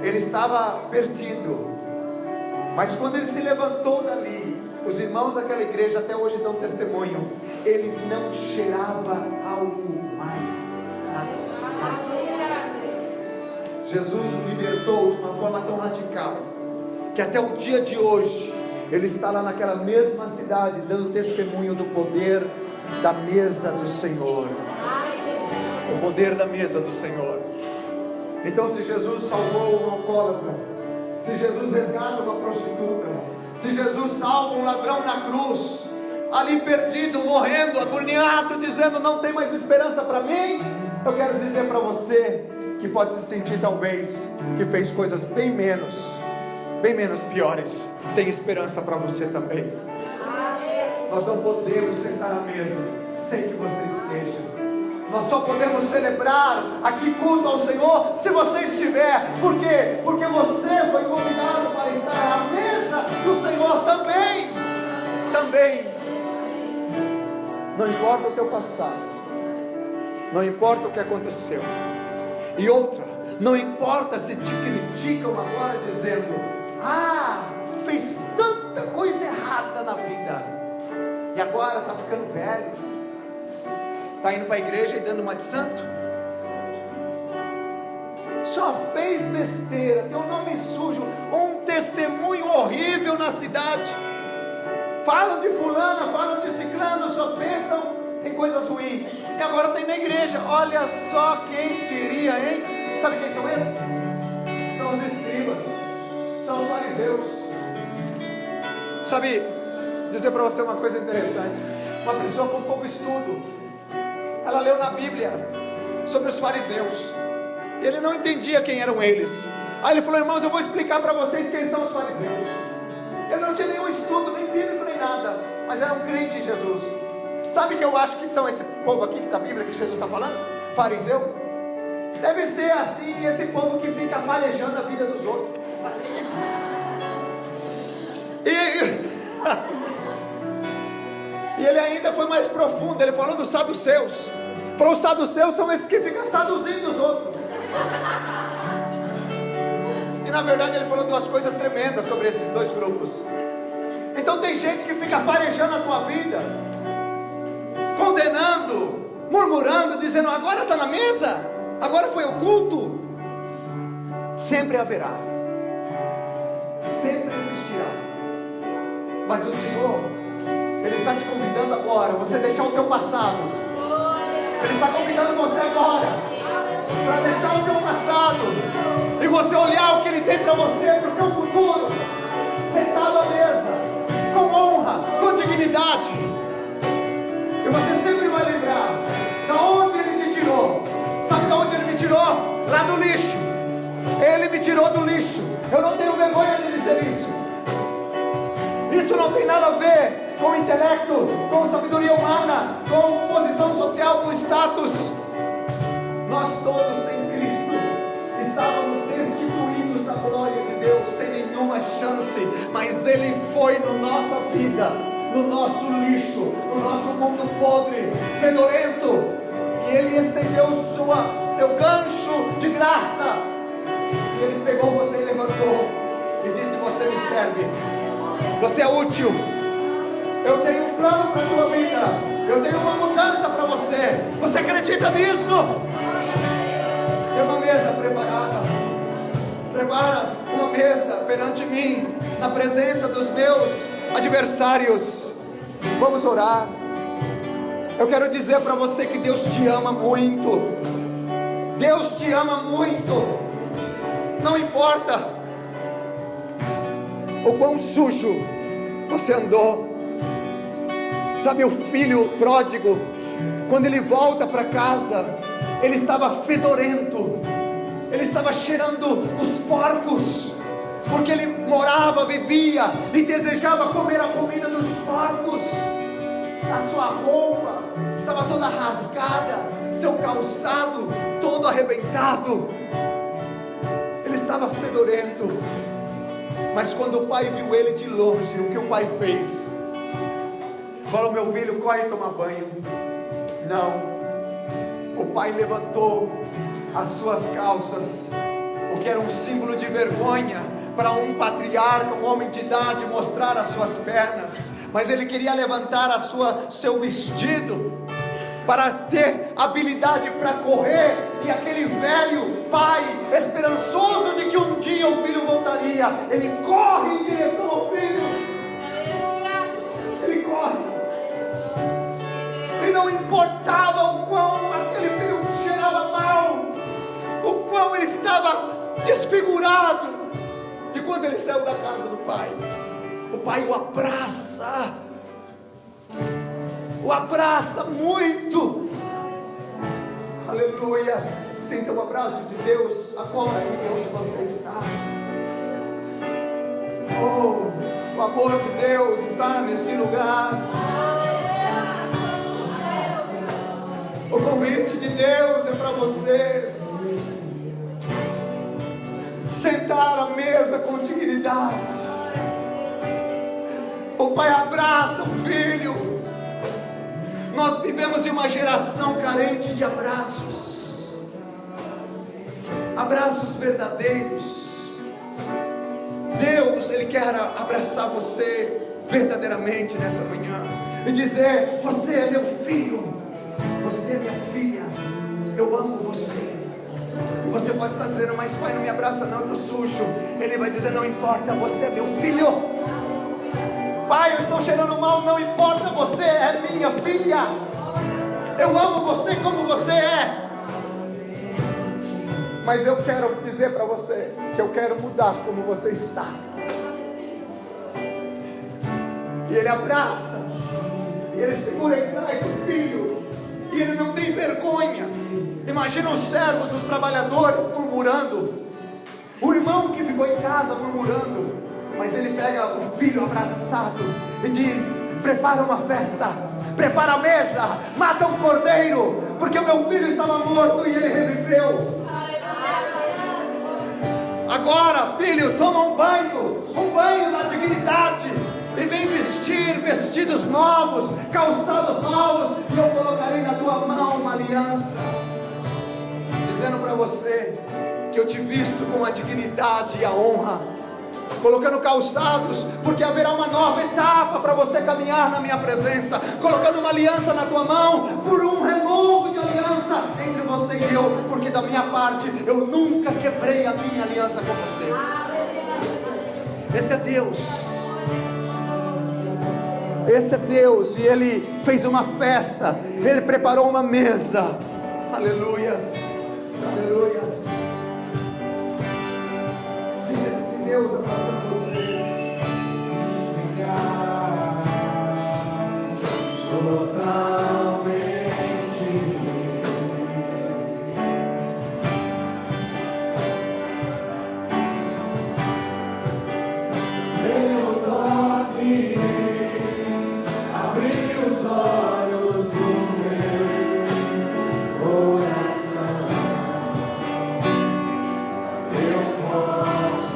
Ele estava perdido. Mas quando ele se levantou dali, os irmãos daquela igreja até hoje dão testemunho, ele não cheirava álcool mais. Nada. Jesus o libertou de uma forma tão radical, que até o dia de hoje, ele está lá naquela mesma cidade, dando testemunho do poder da mesa do Senhor. O poder da mesa do Senhor. Então, se Jesus salvou um alcoólatra, se Jesus resgata uma prostituta, se Jesus salva um ladrão na cruz, ali perdido, morrendo, agoniado, dizendo: não tem mais esperança para mim, eu quero dizer para você que pode se sentir talvez que fez coisas bem menos piores, tem esperança para você também. Nós não podemos sentar à mesa sem que você esteja. Nós só podemos celebrar aqui culto ao Senhor se você estiver. Por quê? Porque você foi convidado para estar à mesa do Senhor também. Não importa o teu passado, não importa o que aconteceu. E outra, não importa se te criticam agora dizendo: fez tanta coisa errada na vida e agora está ficando velho, está indo para a igreja e dando uma de santo, só fez besteira, tem um nome sujo, um testemunho horrível na cidade, falam de fulana, falam de ciclano, só pensam em coisas ruins, e agora está indo na igreja. Olha só quem diria, hein? Sabe quem são esses? São os escribas, são os fariseus. Sabe, dizer para você uma coisa interessante, uma pessoa com pouco estudo, ela leu na Bíblia sobre os fariseus, e ele não entendia quem eram eles. Aí ele falou: irmãos, eu vou explicar para vocês quem são os fariseus. Ele não tinha nenhum estudo, nem bíblico, nem nada, mas era um crente em Jesus. Sabe que eu acho que são esse povo aqui da Bíblia que Jesus está falando? Fariseu. Deve ser assim, esse povo que fica farejando a vida dos outros. E ele ainda foi mais profundo. Ele falou dos saduceus. Falou: os saduceus são esses que ficam seduzindo os outros. E na verdade ele falou duas coisas tremendas sobre esses dois grupos. Então tem gente que fica farejando a tua vida, condenando, murmurando, dizendo: agora está na mesa, agora foi o culto. Sempre haverá, sempre existirá. Mas o Senhor, Ele está te convidando agora, você deixar o teu passado. Ele está convidando você agora, para deixar o teu passado, e você olhar o que Ele tem para você, para o teu futuro, sentado à mesa, com honra, com dignidade. E você sempre vai lembrar de onde Ele te tirou. Sabe de onde Ele me tirou? Lá do lixo. Ele me tirou do lixo. Eu não tenho vergonha de dizer isso. Isso não tem nada a ver com intelecto, com sabedoria humana, com posição social, com status. Nós todos sem Cristo estávamos destituídos da glória de Deus, sem nenhuma chance. Mas Ele foi na nossa vida, no nosso lixo, no nosso mundo podre, fedorento, e Ele estendeu seu gancho de graça, e Ele pegou você e levantou e disse: você me serve, você é útil, eu tenho um plano para a tua vida, eu tenho uma mudança para você. Você acredita nisso? Tem uma mesa preparada. Preparas uma mesa perante mim, na presença dos meus adversários. Vamos orar. Eu quero dizer para você que Deus te ama muito. Deus te ama muito. Não importa o quão sujo você andou. Sabe, o filho pródigo, quando ele volta para casa, ele estava fedorento, ele estava cheirando os porcos, porque ele morava, vivia e desejava comer a comida dos porcos. A sua roupa estava toda rasgada, seu calçado todo arrebentado, ele estava fedorento. Mas quando o pai viu ele de longe, o que o pai fez? Falou: meu filho, corre e toma banho. Não, o pai levantou as suas calças, o que era um símbolo de vergonha para um patriarca, um homem de idade, mostrar as suas pernas. Mas ele queria levantar seu vestido para ter habilidade para correr. E aquele velho pai, esperançoso de que um dia o filho voltaria, ele corre em direção ao filho. Ele corre. E não importava o quão aquele filho cheirava mal, o quão ele estava desfigurado, de quando ele saiu da casa do pai. O pai o abraça muito. Aleluia. Sinta o abraço de Deus agora aí onde você está. Oh, o amor de Deus está nesse lugar. O convite de Deus é para você sentar à mesa com dignidade. O pai abraça o filho. Nós vivemos em uma geração carente de abraços, abraços verdadeiros. Deus, Ele quer abraçar você verdadeiramente nessa manhã e dizer: você é meu filho, você é minha filha, eu amo você. E você pode estar dizendo: mas pai, não me abraça não, eu estou sujo. Ele vai dizer: não importa, você é meu filho. Pai, eu estou cheirando mal, não importa, você é minha filha. Eu amo você como você é. Mas eu quero dizer para você que eu quero mudar como você está. E ele abraça, e ele segura e traz o filho, e ele não tem vergonha. Imagina os servos, os trabalhadores murmurando, o irmão que ficou em casa murmurando. mas ele pega o filho abraçado e diz: prepara uma festa, prepara a mesa, mata um cordeiro, porque o meu filho estava morto e ele reviveu. Agora, filho, toma um banho da dignidade, e vem vestir vestidos novos, calçados novos, e eu colocarei na tua mão uma aliança, dizendo para você que eu te visto com a dignidade e a honra, colocando calçados, porque haverá uma nova etapa para você caminhar na minha presença, colocando uma aliança na tua mão, por um renovo de aliança entre você e eu, porque da minha parte eu nunca quebrei a minha aliança com você. Esse é Deus. Esse é Deus, e Ele fez uma festa, Ele preparou uma mesa. Aleluias, aleluias. Sinta esse Deus abraçando você. Totalmente. Meu toque abriu os olhos do meu coração. Eu posso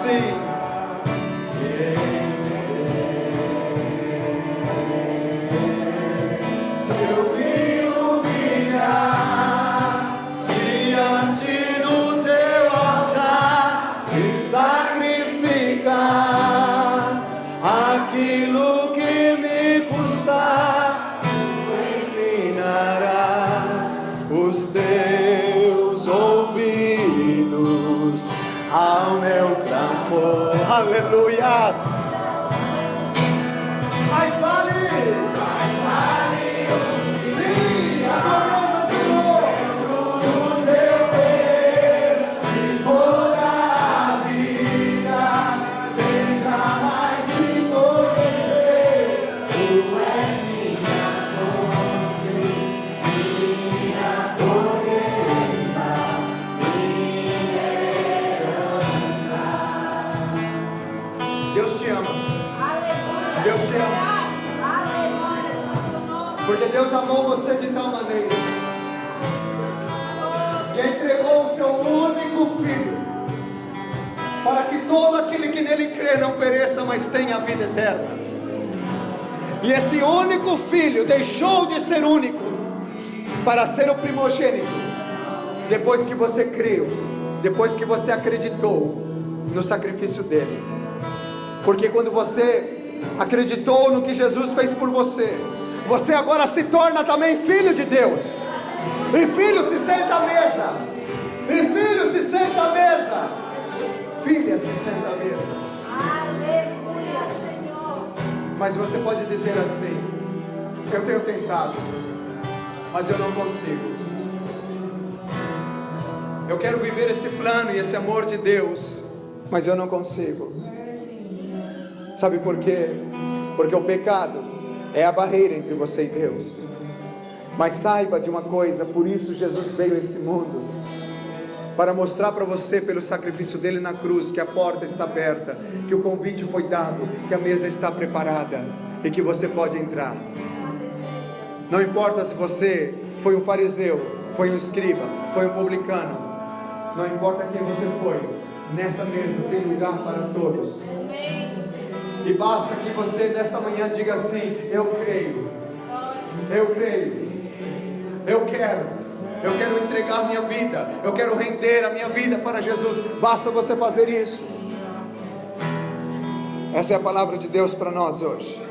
sim. Aquilo que me custar, inclinarás os teus ouvidos ao meu clamor. Aleluias! Mais vale! Sim, a gloriosa Senhor, do teu reino e toda a vida, seja mais te conhecer. Tu és minha fonte, minha colheita, minha herança. Deus te ama. Deus te ama. Porque Deus amou você de tal maneira que entregou o seu único filho, para que todo aquele que nele crê não pereça, mas tenha a vida eterna. E esse único filho deixou de ser único para ser o primogênito, depois que você creu, depois que você acreditou no sacrifício dele. Porque quando você acreditou no que Jesus fez por você, você agora se torna também filho de Deus. E filho se senta à mesa. E filho se senta à mesa. Filha se senta à mesa. Aleluia, Senhor. Mas você pode dizer assim: eu tenho tentado, mas eu não consigo. Eu quero viver esse plano e esse amor de Deus, mas eu não consigo. Sabe por quê? Porque o pecado é a barreira entre você e Deus. Mas saiba de uma coisa: por isso Jesus veio a esse mundo, para mostrar para você, pelo sacrifício dele na cruz, que a porta está aberta, que o convite foi dado, que a mesa está preparada e que você pode entrar. Não importa se você foi um fariseu, foi um escriba, foi um publicano, não importa quem você foi, nessa mesa tem lugar para todos. E basta que você nesta manhã diga assim: eu creio, eu creio, eu quero entregar minha vida, eu quero render a minha vida para Jesus. Basta você fazer isso. Essa é a palavra de Deus para nós hoje.